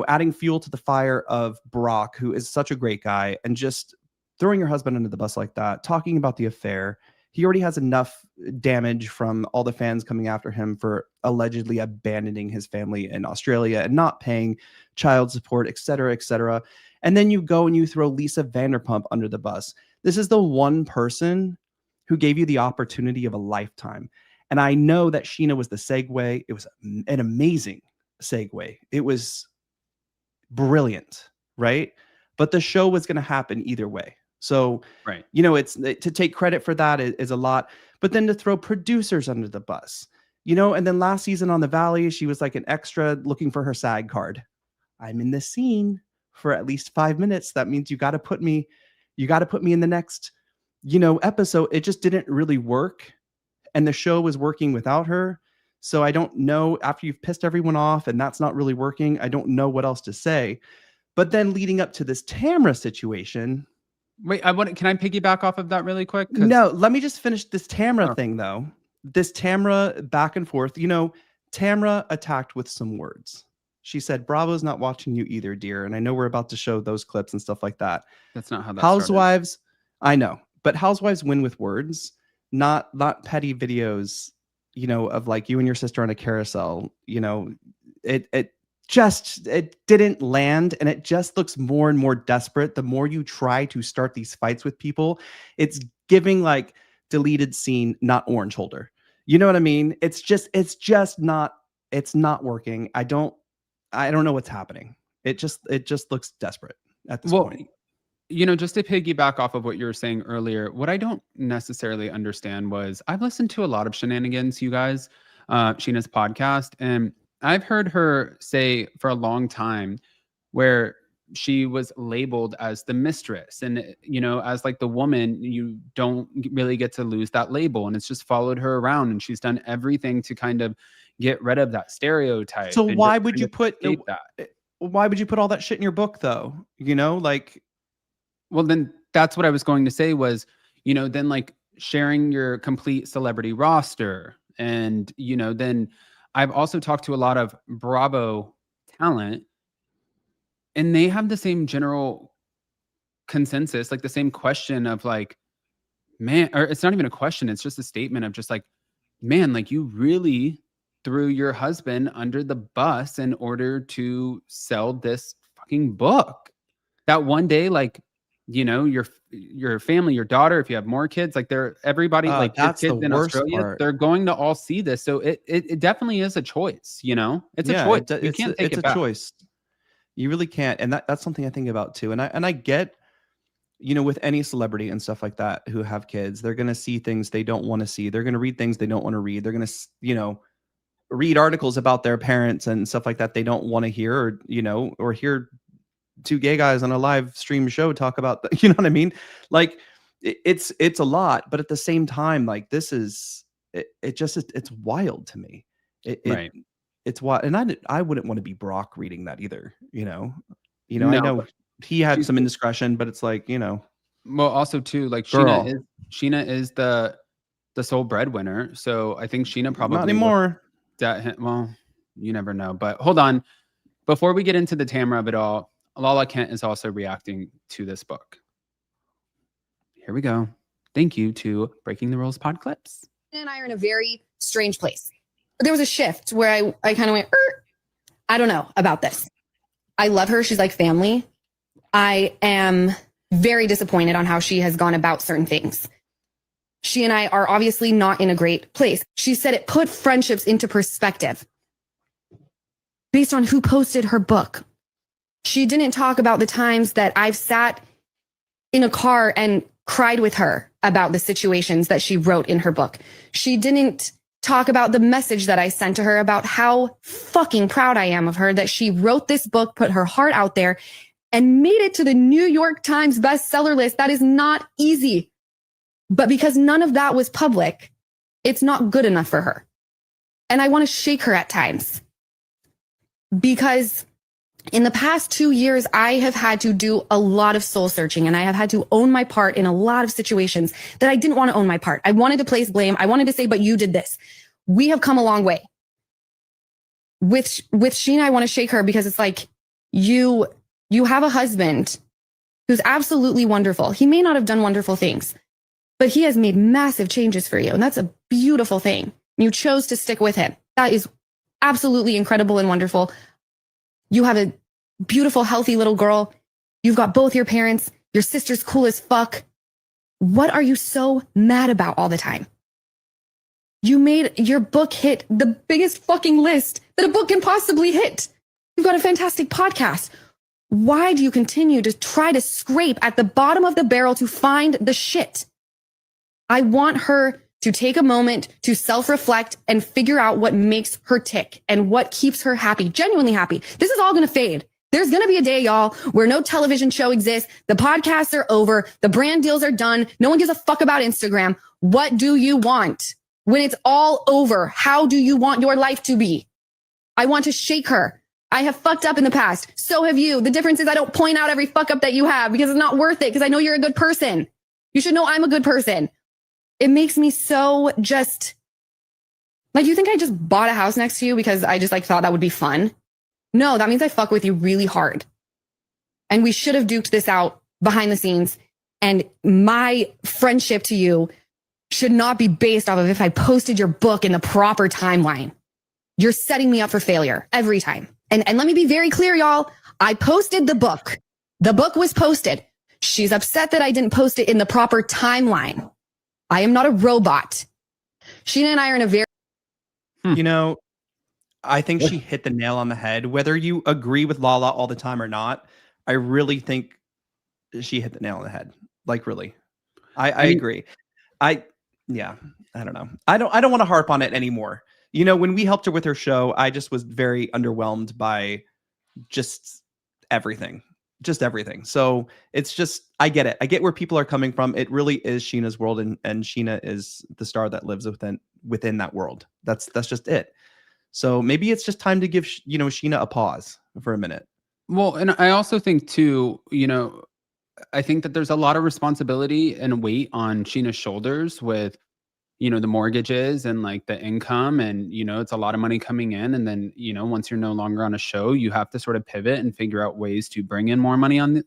adding fuel to the fire of RHOC, who is such a great guy, and just throwing your husband under the bus like that, talking about the affair. He already has enough damage from all the fans coming after him for allegedly abandoning his family in Australia and not paying child support, et cetera, et cetera. And then you go and you throw Lisa Vanderpump under the bus. This is the one person who gave you the opportunity of a lifetime. And I know that Scheana was the segue. It was an amazing segue. It was brilliant, right? But the show was going to happen either way. So, right. It's to take credit for that is a lot, but then to throw producers under the bus, and then last season on The Valley, she was like an extra looking for her SAG card. I'm in the scene for at least 5 minutes. That means you got to put me in the next, episode. It just didn't really work. And the show was working without her. So I don't know, after you've pissed everyone off and that's not really working, I don't know what else to say. But then leading up to this Tamra situation. Wait, can I piggyback off of that really quick? No, let me just finish this Tamra Oh. thing though. This Tamra back and forth, Tamra attacked with some words. She said, Bravo's not watching you either, dear. And I know we're about to show those clips and stuff like that. That's not how that Housewives, I know, but Housewives win with words, not petty videos, of like you and your sister on a carousel. It didn't land, and it just looks more and more desperate. The more you try to start these fights with people, it's giving like deleted scene, not orange holder. You know what I mean? It's just not working. I don't know what's happening. It just looks desperate at this point. Just to piggyback off of what you were saying earlier, what I don't necessarily understand was I've listened to a lot of Shenanigans, you guys, Scheana's podcast, and I've heard her say for a long time where she was labeled as the mistress, and as like the woman, you don't really get to lose that label, and it's just followed her around, and she's done everything to kind of get rid of that stereotype. So why would you put all that shit in your book though? Well, then that's what I was going to say was, then like sharing your complete celebrity roster, and then I've also talked to a lot of Bravo talent, and they have the same general consensus, like the same question of like, man, or it's not even a question. It's just a statement of just like, man, like you really threw your husband under the bus in order to sell this fucking book. That one day, like, your family, your daughter, if you have more kids, like everybody, like that's your kids the in worst Australia, part. they're going to all see this. So it definitely is a choice, it's a choice. You can't take it back. Choice. You really can't. And that's something I think about too. And I get, with any celebrity and stuff like that who have kids, they're going to see things they don't want to see. They're going to read things they don't want to read. They're going to, read articles about their parents and stuff like that they don't want to hear, or hear two gay guys on a live stream show talk about, you know what I mean? Like it's a lot, but at the same time, like this is, it's wild to me. Right. It's wild. And I wouldn't want to be Brock reading that either. No, I know he had some indiscretion, but it's like, well, also too, like girl. Scheana is the sole breadwinner. So I think Scheana probably not anymore. Well, you never know, but hold on. Before we get into the Tamra of it all, Lala Kent is also reacting to this book. Here we go. Thank you to Breaking the Rules pod clips. And I are in a very strange place. There was a shift where I kind of went, I don't know about this. I love her. She's like family. I am very disappointed on how she has gone about certain things. She and I are obviously not in a great place. She said it put friendships into perspective based on who posted her book. She didn't talk about the times that I've sat in a car and cried with her about the situations that she wrote in her book. She didn't talk about the message that I sent to her about how fucking proud I am of her, that she wrote this book, put her heart out there, and made it to the New York Times bestseller list. That is not easy. But because none of that was public, it's not good enough for her. And I want to shake her at times. Because in the past 2 years, I have had to do a lot of soul searching, and I have had to own my part in a lot of situations that I didn't want to own my part. I wanted to place blame. I wanted to say, but you did this. We have come a long way. With Scheana, I want to shake her because it's like, you have a husband who's absolutely wonderful. He may not have done wonderful things, but he has made massive changes for you. And that's a beautiful thing. You chose to stick with him. That is absolutely incredible and wonderful. You have a beautiful, healthy little girl. You've got both your parents. Your sister's cool as fuck. What are you so mad about all the time? You made your book hit the biggest fucking list that a book can possibly hit. You've got a fantastic podcast. Why do you continue to try to scrape at the bottom of the barrel to find the shit? I want her to take a moment to self-reflect and figure out what makes her tick and what keeps her happy, genuinely happy. This is all going to fade. There's going to be a day, y'all, where no television show exists. The podcasts are over. The brand deals are done. No one gives a fuck about Instagram. What do you want? When it's all over, how do you want your life to be? I want to shake her. I have fucked up in the past. So have you. The difference is I don't point out every fuck up that you have because it's not worth it, because I know you're a good person. You should know I'm a good person. It makes me so just like, you think I just bought a house next to you because I just like thought that would be fun? No, that means I fuck with you really hard. And we should have duked this out behind the scenes. And my friendship to you should not be based off of if I posted your book in the proper timeline. You're setting me up for failure every time. And let me be very clear, y'all. I posted the book. The book was posted. She's upset that I didn't post it in the proper timeline. I am not a robot. Scheana and I are in a very... You know, I think she hit the nail on the head. Whether you agree with Lala all the time or not, I really think she hit the nail on the head. Like, really. I agree. I don't know. I don't want to harp on it anymore. You know, when we helped her with her show, I just was very underwhelmed by just everything. Just everything. So it's just, I get it. I get where people are coming from. It really is Scheana's world, and Scheana is the star that lives within that world. That's just it. So maybe it's just time to give, Scheana a pause for a minute. Well, and I also think too, I think that there's a lot of responsibility and weight on Scheana's shoulders with, the mortgages and like the income, and, it's a lot of money coming in. And then, once you're no longer on a show, you have to sort of pivot and figure out ways to bring in more money on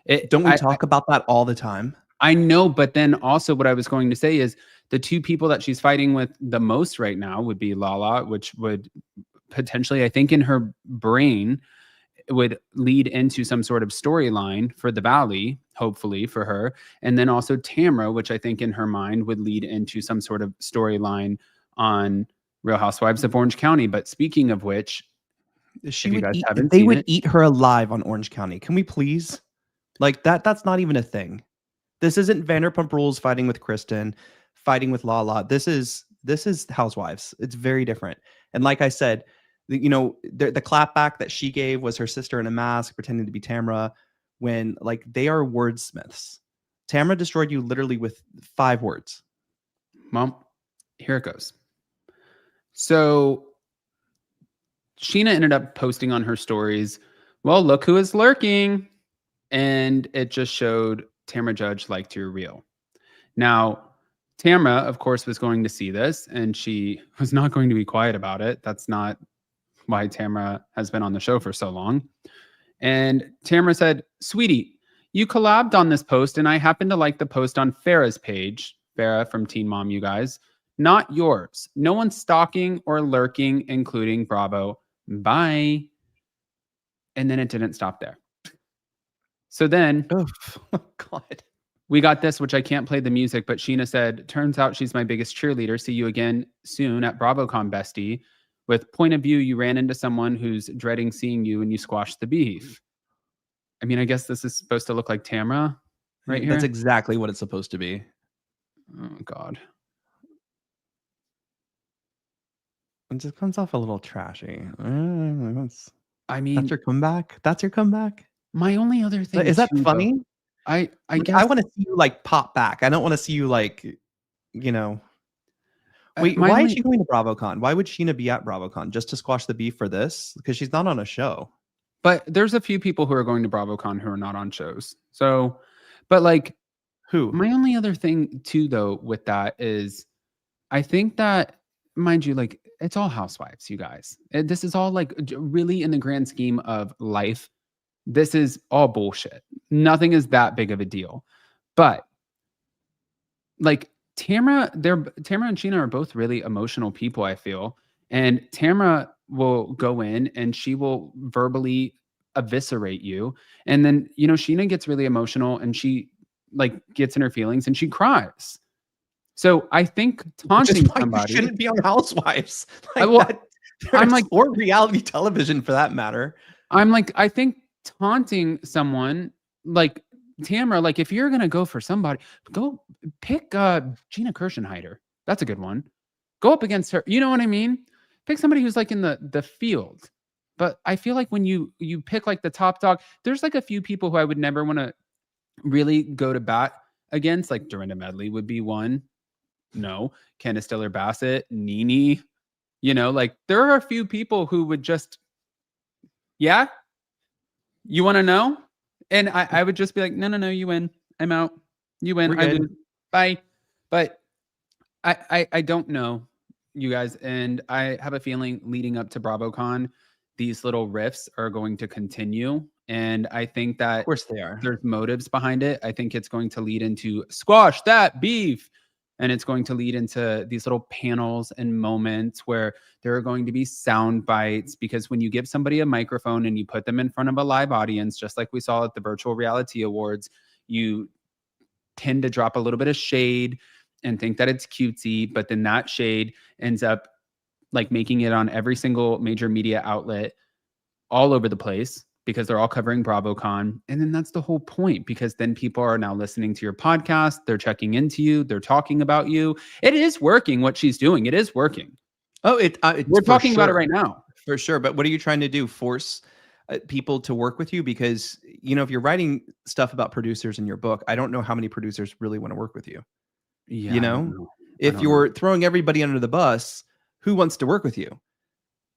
it. Don't we talk about that all the time? I know, but then also what I was going to say is the two people that she's fighting with the most right now would be Lala, which would potentially, I think in her brain, would lead into some sort of storyline for the Valley, hopefully for her. And then also Tamra, which I think in her mind would lead into some sort of storyline on Real Housewives of Orange County. But speaking of which, they would eat her alive on Orange County. Can we please? Like that's not even a thing. This isn't Vanderpump Rules fighting with Kristen, fighting with Lala. This is Housewives. It's very different. And like I said, the clapback that she gave was her sister in a mask pretending to be Tamra, when like they are wordsmiths. Tamra destroyed you literally with 5 words. Mom, here it goes. So Scheana ended up posting on her stories, well, look who is lurking. And it just showed Tamra Judge liked your reel. Now, Tamra, of course, was going to see this, and she was not going to be quiet about it. That's not why Tamra has been on the show for so long. And Tamra said, sweetie, you collabed on this post, and I happen to like the post on Farrah's page. Farrah from Teen Mom, you guys. Not yours. No one's stalking or lurking, including Bravo. Bye. And then it didn't stop there. So then, oh God, we got this, which I can't play the music, but Scheana said, turns out she's my biggest cheerleader. See you again soon at BravoCon, bestie. With point of view, you ran into someone who's dreading seeing you and you squashed the beef. I mean, I guess this is supposed to look like Tamra right here. That's exactly what it's supposed to be. Oh, God. It just comes off a little trashy. That's your comeback? That's your comeback? My only other thing is that funny? Though, I guess I want to see you like pop back. I don't want to see you like, Wait, why is she going to BravoCon? Why would Scheana be at BravoCon? Just to squash the beef for this? Because she's not on a show. But there's a few people who are going to BravoCon who are not on shows. So, but like, who? My only other thing too, though, with that is, I think that, mind you, like, it's all Housewives, you guys. This is all like really in the grand scheme of life. This is all bullshit. Nothing is that big of a deal. But like, Tamra and Scheana are both really emotional people, I feel. And Tamra will go in and she will verbally eviscerate you. And then, Scheana gets really emotional and she like gets in her feelings and she cries. So I think taunting somebody shouldn't be on Housewives. Or reality television for that matter. I think taunting someone like Tamra, like if you're gonna go for somebody, go pick Gina Kirschenheiter. That's a good one. Go up against her. You know what I mean? Pick somebody who's like in the field. But I feel like when you pick like the top dog, there's like a few people who I would never want to really go to bat against. Like Dorinda Medley would be one. No, Candace Diller Bassett, Nene. Like there are a few people who would just Yeah? You want to know? And I would just be like, no, you win. I'm out. You win. We're I good. lose. Bye. But I don't know, you guys, and I have a feeling leading up to BravoCon, these little riffs are going to continue. And I think Of that course they are. there's motives behind it. I think it's going to lead into squash that beef. And it's going to lead into these little panels and moments where there are going to be sound bites. Because when you give somebody a microphone and you put them in front of a live audience, just like we saw at the Virtual Reality Awards, you tend to drop a little bit of shade and think that it's cutesy, but then that shade ends up like making it on every single major media outlet all over the place because they're all covering BravoCon. And then that's the whole point, because then people are now listening to your podcast, they're checking into you, they're talking about you. It is working what she's doing. It is working. Oh, it's We're talking about it sure. right now. For sure. But what are you trying to do? Force people to work with you? Because, if you're writing stuff about producers in your book, I don't know how many producers really want to work with you. Yeah, You I know, don't know. if you're throwing everybody under the bus, who wants to work with you?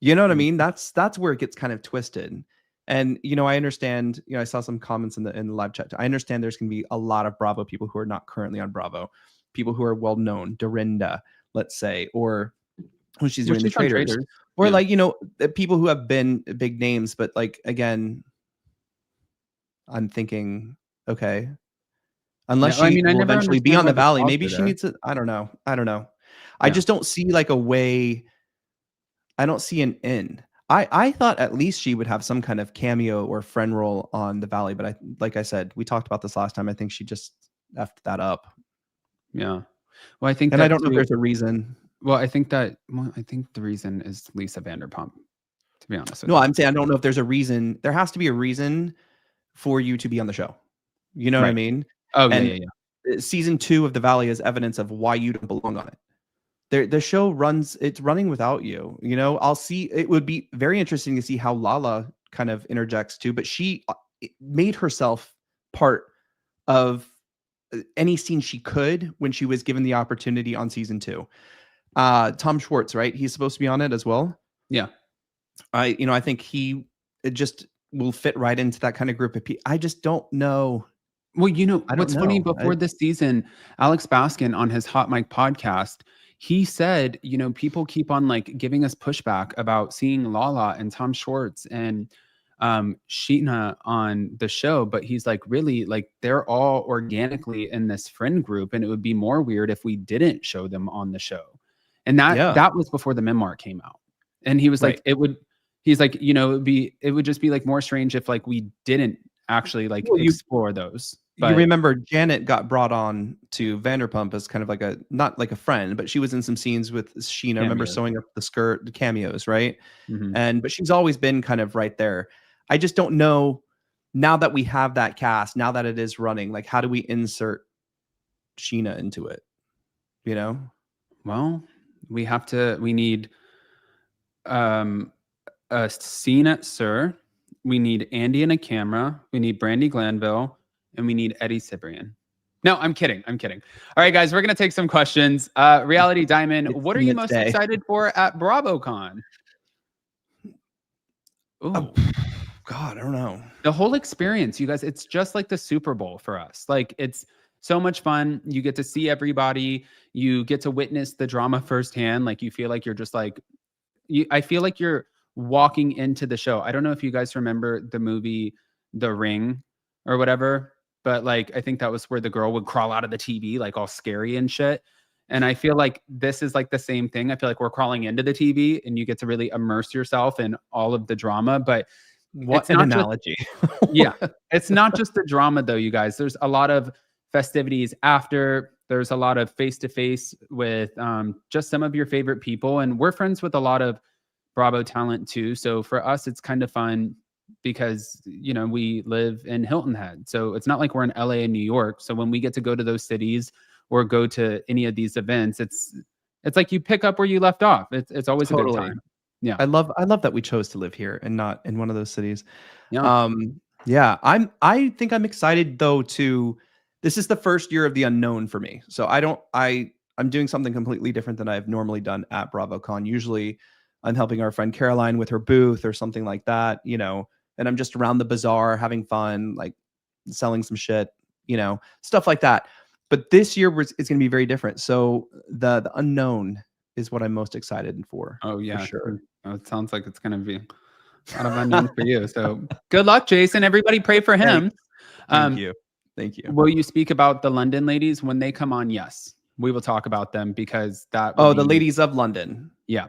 You know what I mean? That's where it gets kind of twisted. And, I understand, I saw some comments in the live chat. I understand there's going to be a lot of Bravo people who are not currently on Bravo, people who are well known, Dorinda, let's say, or when she's doing the Traders. Or Yeah. like, the people who have been big names, but like, again, I'm thinking, okay, unless Yeah, I she mean, I will never eventually be understand on why the the Valley, flaws maybe are she there. needs to, I don't know. I Yeah. just don't see like a way. I don't see an in. I thought at least she would have some kind of cameo or friend role on the Valley, but like I said, we talked about this last time. I think she just effed that up. Yeah. Well, I think And that I don't know if too. there's a reason. Well, I think the reason is Lisa Vanderpump, to be honest with No, you. I'm saying I don't know if there's a reason. There has to be a reason for you to be on the show. You know what I Right. mean? Oh, And yeah. season 2 of the Valley is evidence of why you don't belong on it. The show it's running without you. I'll see. It would be very interesting to see how Lala kind of interjects too, but she made herself part of any scene she could when she was given the opportunity on season 2. Tom Schwartz, right? He's supposed to be on it as well. Yeah. I think it just will fit right into that kind of group of people. I just don't know. Well, I don't what's funny, know. before this season, Alex Baskin on his Hot Mic podcast, he said, people keep on like giving us pushback about seeing Lala and Tom Schwartz and Scheana on the show, but he's like, really, like they're all organically in this friend group, and it would be more weird if we didn't show them on the show. And that was before the memoir came out. And he was like, he's like, it would just be like more strange if like we didn't actually like explore those. But you remember Janet got brought on to Vanderpump as kind of like not like a friend, but she was in some scenes with Scheana. I remember sewing up the skirt, the cameos, right? Mm-hmm. But she's always been kind of right there. I just don't know, now that we have that cast, now that it is running, like how do we insert Scheana into it? Well, we need a scene at Sir. We need Andy and a camera. We need Brandy Glanville, and we need Eddie Cibrian. No, I'm kidding. All right, guys, we're going to take some questions. Reality Diamond, what are you most excited for at BravoCon? Oh, God, I don't know. The whole experience, you guys, it's just like the Super Bowl for us. Like, it's so much fun. You get to see everybody. You get to witness the drama firsthand. Like, you feel like you're just like, I feel like you're walking into the show. I don't know if you guys remember the movie The Ring or whatever, but like I think that was where the girl would crawl out of the TV like all scary and shit. And I feel like this is like the same thing. I feel like we're crawling into the TV and you get to really immerse yourself in all of the drama. But what an analogy. Yeah, it's not just the drama though, you guys. There's a lot of festivities after. There's a lot of face-to-face with just some of your favorite people. And we're friends with a lot of Bravo talent too. So for us, it's kind of fun because, we live in Hilton Head. So it's not like we're in LA and New York. So when we get to go to those cities or go to any of these events, it's like you pick up where you left off. It's always a good time. Yeah. I love that we chose to live here and not in one of those cities. Yeah. I think I'm excited though this is the first year of the unknown for me. So I'm doing something completely different than I've normally done at BravoCon. Usually I'm helping our friend Caroline with her booth or something like that, you know, and I'm just around the bazaar having fun, like selling some shit, you know, stuff like that. But this year is going to be very different. So the unknown is what I'm most excited for. Oh yeah, for sure. Oh, it sounds like it's gonna be a lot of unknown for you. So good luck, Jason. Everybody pray for him. Thank you. Thank you. Will you speak about the London ladies when they come on? Yes, we will talk about them because that. Oh, the ladies of London. Yeah,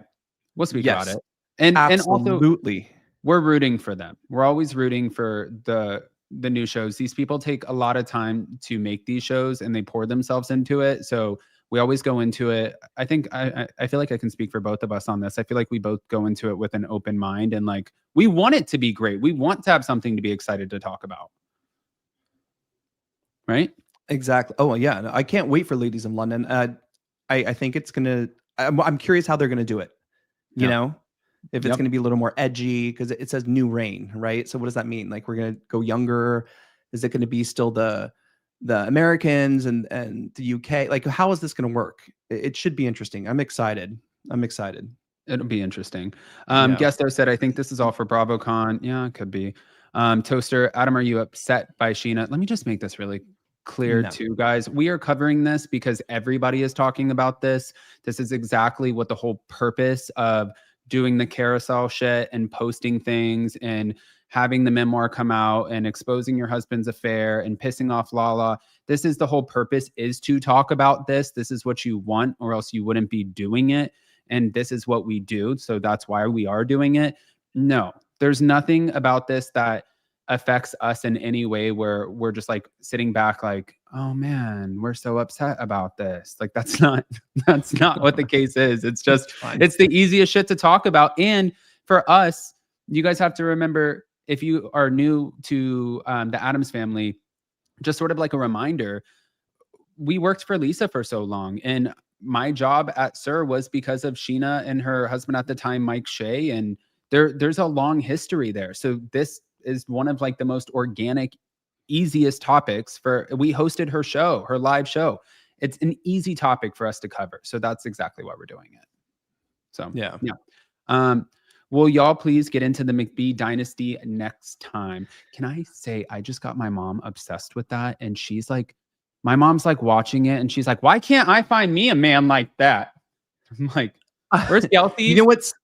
we'll speak about Yes, it. And absolutely. also, we're rooting for them. We're always rooting for the new shows. These people take a lot of time to make these shows and they pour themselves into it. So we always go into it. I think I feel like I can speak for both of us on this. I feel like we both go into it with an open mind and like we want it to be great. We want to have something to be excited to talk about. Right? Exactly. Oh yeah, no, I can't wait for Ladies in London. I think it's gonna. I'm curious how they're gonna do it. You know, if it's gonna be a little more edgy because it says new reign, right? So what does that mean? Like we're gonna go younger? Is it gonna be still the Americans and the UK? Like how is this gonna work? It should be interesting. I'm excited. It'll be interesting. Guesto said, I think this is all for BravoCon. Yeah, it could be. Toaster, Adam, are you upset by Scheana? Let me just make this really clear too, guys. We are covering this because everybody is talking about this. This is exactly what the whole purpose of doing the carousel shit and posting things and having the memoir come out and exposing your husband's affair and pissing off Lala. This is the whole purpose, is to talk about this. This is what you want, or else you wouldn't be doing it. And this is what we do. So that's why we are doing it. No, there's nothing about this that affects us in any way where we're just like sitting back like, oh man, we're so upset about this. Like that's not what the case is. It's just, it's the easiest shit to talk about. And for us, you guys have to remember, if you are new to the Addams family, just sort of like a reminder, we worked for Lisa for so long. And my job at SUR was because of Scheana and her husband at the time, Mike Shay. And there's a long history there. So this is one of like the most organic, easiest topics we hosted her show, her live show. It's an easy topic for us to cover. So that's exactly why we're doing it. So yeah. Will y'all please get into the McBee dynasty next time? Can I say, I just got my mom obsessed with that. And she's like, my mom's like watching it and she's like, why can't I find me a man like that? I'm like, where's Kelsey? You know what's,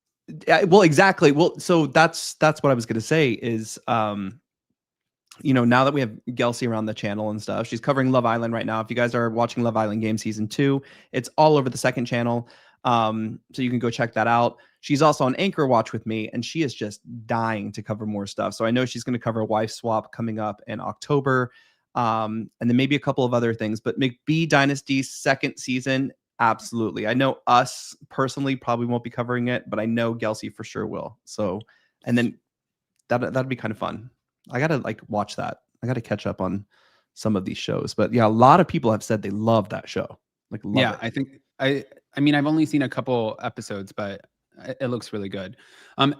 well, exactly. Well, so that's what I was going to say is, you know, now that we have Kelsey around the channel and stuff, she's covering Love Island right now. If you guys are watching Love Island Game Season 2, it's all over the second channel. So you can go check that out. She's also on Anchor Watch with me, and she is just dying to cover more stuff. So I know she's going to cover Wife Swap coming up in October. And then maybe a couple of other things, but McBee Dynasty second season, absolutely. I know us personally probably won't be covering it, but I know Kelsey for sure will. So, and then that'd be kind of fun. I gotta like watch that. I gotta catch up on some of these shows. But yeah, a lot of people have said they love that show. Like, love it. I think I mean, I've only seen a couple episodes, but it looks really good.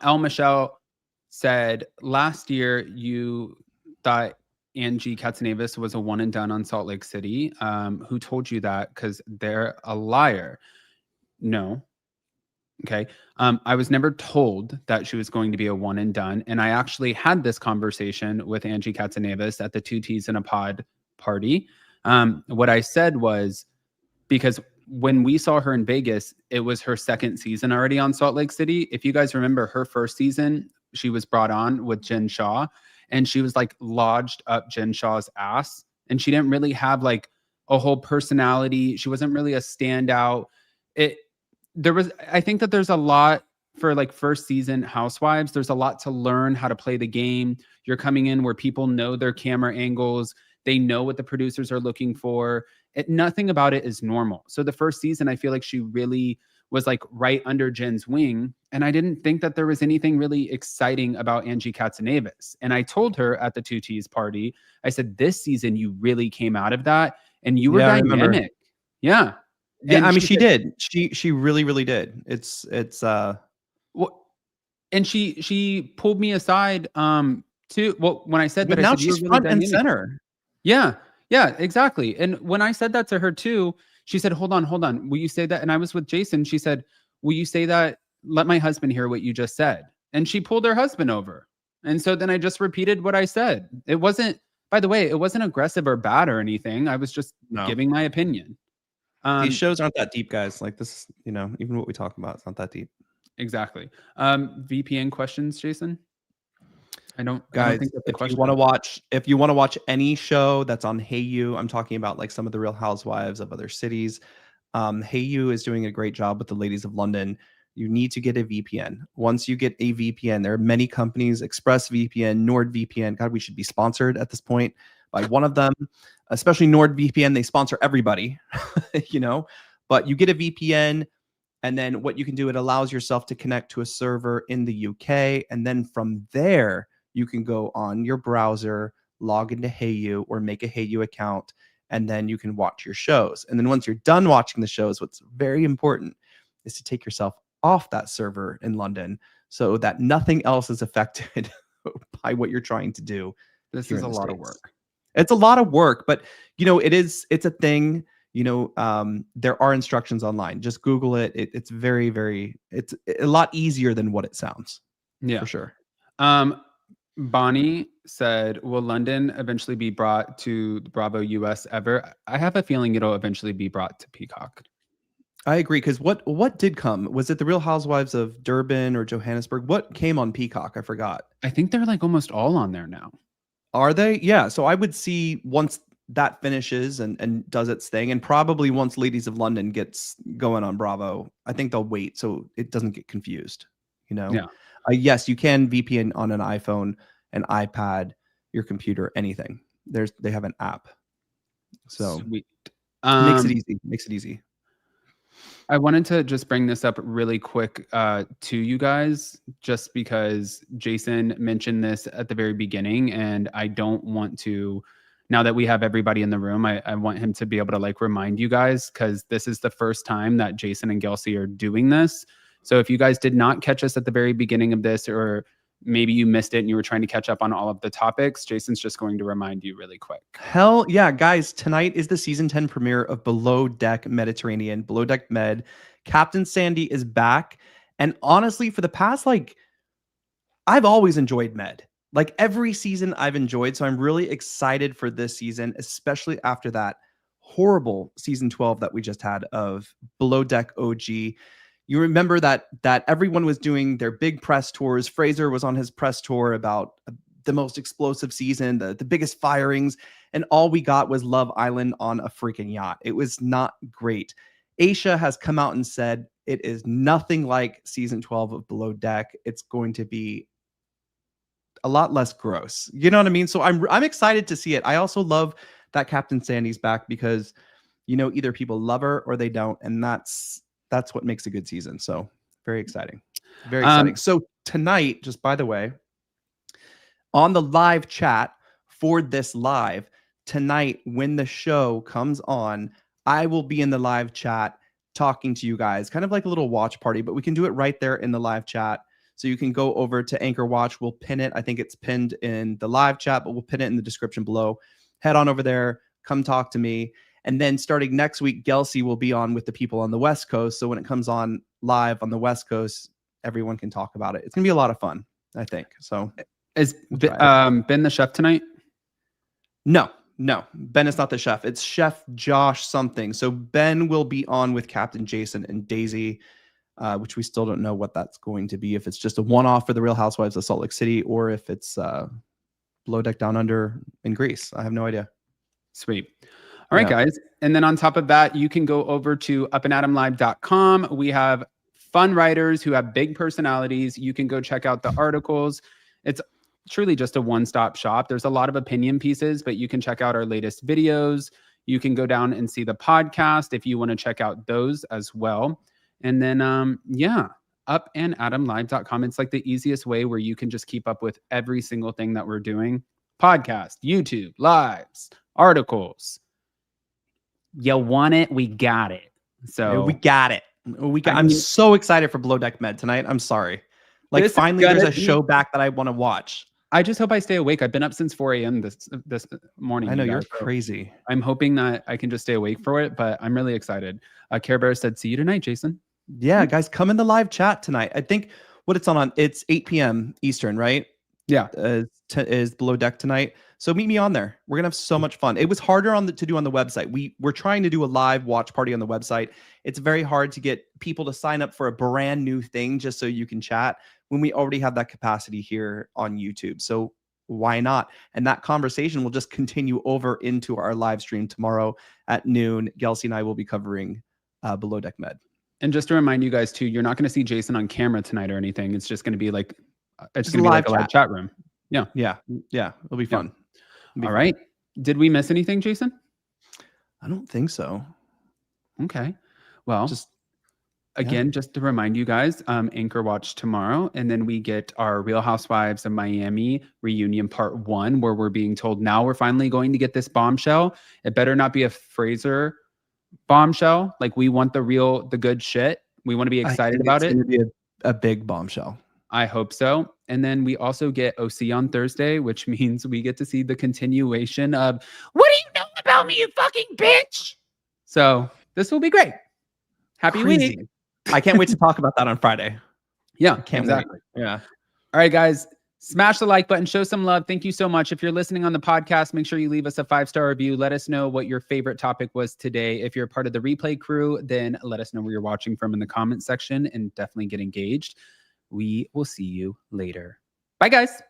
El Michelle said last year you thought Angie Katzenavas was a one and done on Salt Lake City. Who told you that? Because they're a liar. No. Okay. I was never told that she was going to be a one and done. And I actually had this conversation with Angie Katzenavas at the 2 T's in a Pod party. What I said was, because when we saw her in Vegas, it was her second season already on Salt Lake City. If you guys remember her first season, she was brought on with Jen Shaw, and she was like lodged up Jen Shaw's ass. And she didn't really have like a whole personality. She wasn't really a standout. I think that there's a lot for like first season Housewives. There's a lot to learn how to play the game. You're coming in where people know their camera angles. They know what the producers are looking for. Nothing about it is normal. So the first season, I feel like she really was like right under Jen's wing. And I didn't think that there was anything really exciting about Angie Katzenavas. And I told her at the 2 T's party, I said, this season, you really came out of that and you were dynamic. Yeah. Yeah, I mean, she did. She really, really did. It's well, and she pulled me aside too. Well, when I said that, now I said, she's really front and center. Yeah, exactly. And when I said that to her too, she said, hold on. Will you say that? And I was with Jason. She said, will you say that let my husband hear what you just said. And she pulled her husband over. And so then I just repeated what I said. It wasn't, by the way, it wasn't aggressive or bad or anything. I was just giving my opinion. These shows aren't that deep, guys. Like this, you know, even what we talk about, it's not that deep. Exactly. VPN questions, Jason? I don't Guys, think that's a if question. you want to watch any show that's on HeyU, I'm talking about like some of the Real Housewives of other cities. HeyU is doing a great job with the ladies of London. You need to get a VPN. Once you get a VPN, there are many companies, ExpressVPN, NordVPN. God, we should be sponsored at this point by one of them, especially NordVPN. They sponsor everybody, you know, but you get a VPN. And then what you can do, it allows yourself to connect to a server in the UK. And then from there, you can go on your browser, log into HeyU or make a HeyU account, and then you can watch your shows. And then once you're done watching the shows, what's very important is to take yourself off that server in London so that nothing else is affected by what you're trying to do. This is a lot of work. It's a lot of work, but you know, it's a thing. You know, there are instructions online. Just Google it. It's very, it's a lot easier than what it sounds. Yeah, for sure. Bonnie said, will London eventually be brought to Bravo US ever? I have a feeling it'll eventually be brought to Peacock. I agree, because what did come? Was it the Real Housewives of Durban or Johannesburg? What came on Peacock? I forgot. I think they're like almost all on there now. Are they? Yeah. So I would see once that finishes and does its thing, and probably once Ladies of London gets going on Bravo, I think they'll wait so it doesn't get confused. You know? Yeah. Yes, you can VPN on an iPhone, an iPad, your computer, anything. They have an app. So sweet. Makes it easy. Makes it easy. I wanted to just bring this up really quick to you guys, just because Jason mentioned this at the very beginning, and I don't want to, now that we have everybody in the room, I want him to be able to like remind you guys, because this is the first time that Jason and Gelsey are doing this. So if you guys did not catch us at the very beginning of this, or maybe you missed it and you were trying to catch up on all of the topics, Jason's just going to remind you really quick. Hell yeah, guys. Tonight is the season 10 premiere of Below Deck Mediterranean, Below Deck Med. Captain Sandy is back. And honestly, for the past, I've always enjoyed Med. Like every season I've enjoyed. So I'm really excited for this season, especially after that horrible season 12 that we just had of Below Deck OG. You remember that everyone was doing their big press tours. Fraser was on his press tour about the most explosive season, the biggest firings, and all we got was Love Island on a freaking yacht. It was not great. Aisha has come out and said it is nothing like season 12 of Below Deck. It's going to be a lot less gross. You know what I mean? So I'm excited to see it. I also love that Captain Sandy's back because, you know, either people love her or they don't, and that's what makes a good season. So very exciting. Very exciting. So tonight, just by the way, on the live chat for this live tonight, when the show comes on, I will be in the live chat talking to you guys, kind of like a little watch party, but we can do it right there in the live chat. So you can go over to Anchor Watch. We'll pin it. I think it's pinned in the live chat, but we'll pin it in the description below. Head on over there. Come talk to me. And then starting next week, Gelsey will be on with the people on the West Coast. So when it comes on live on the West Coast, everyone can talk about it. It's going to be a lot of fun, I think. So is Ben the chef tonight? No, Ben is not the chef. It's Chef Josh something. So Ben will be on with Captain Jason and Daisy, which we still don't know what that's going to be. If it's just a one-off for the Real Housewives of Salt Lake City, or if it's Below Deck Down Under in Greece. I have no idea. Sweet. All right, guys. And then on top of that, you can go over to upandadamlive.com. We have fun writers who have big personalities. You can go check out the articles. It's truly just a one-stop shop. There's a lot of opinion pieces, but you can check out our latest videos. You can go down and see the podcast if you want to check out those as well. And then, upandadamlive.com. It's like the easiest way where you can just keep up with every single thing that we're doing. Podcast, YouTube, lives, articles. You want it, we got it. So we got it. I'm so excited for Below Deck Med tonight. I'm sorry. Like finally there's a show back that I want to watch. I just hope I stay awake. I've been up since 4 a.m. this morning. I know you're crazy. I'm hoping that I can just stay awake for it, but I'm really excited. Care Bear said, see you tonight, Jason. Yeah, guys, come in the live chat tonight. I think what it's on it's 8 p.m. Eastern, right? Yeah. Is Below Deck tonight. So meet me on there. We're gonna have so much fun. It was harder to do on the website. We're trying to do a live watch party on the website. It's very hard to get people to sign up for a brand new thing just so you can chat when we already have that capacity here on YouTube. So why not? And that conversation will just continue over into our live stream tomorrow at noon. Gelsey and I will be covering Below Deck Med. And just to remind you guys too, you're not going to see Jason on camera tonight or anything. It's just going to be like, it's going to be like a live chat room. Yeah. Yeah. It'll be fun. All right. Did we miss anything, Jason? I don't think so. Okay. Well, Just just to remind you guys, Anchor Watch tomorrow, and then we get our Real Housewives of Miami reunion part 1, where we're being told now we're finally going to get this bombshell. It better not be a Fraser bombshell. Like, we want the good shit. We want to be excited about it. It's going to be a big bombshell. I hope so. And then we also get OC on Thursday, which means we get to see the continuation of "What do you know about me, you fucking bitch?" So this will be great. Happy Crazy. week. I can't wait to talk about that on Friday. Yeah, Can't exactly. wait. Yeah. All right, guys. Smash the like button. Show some love. Thank you so much. If you're listening on the podcast, make sure you leave us a 5-star review. Let us know what your favorite topic was today. If you're part of the replay crew, then let us know where you're watching from in the comment section and definitely get engaged. We will see you later. Bye, guys.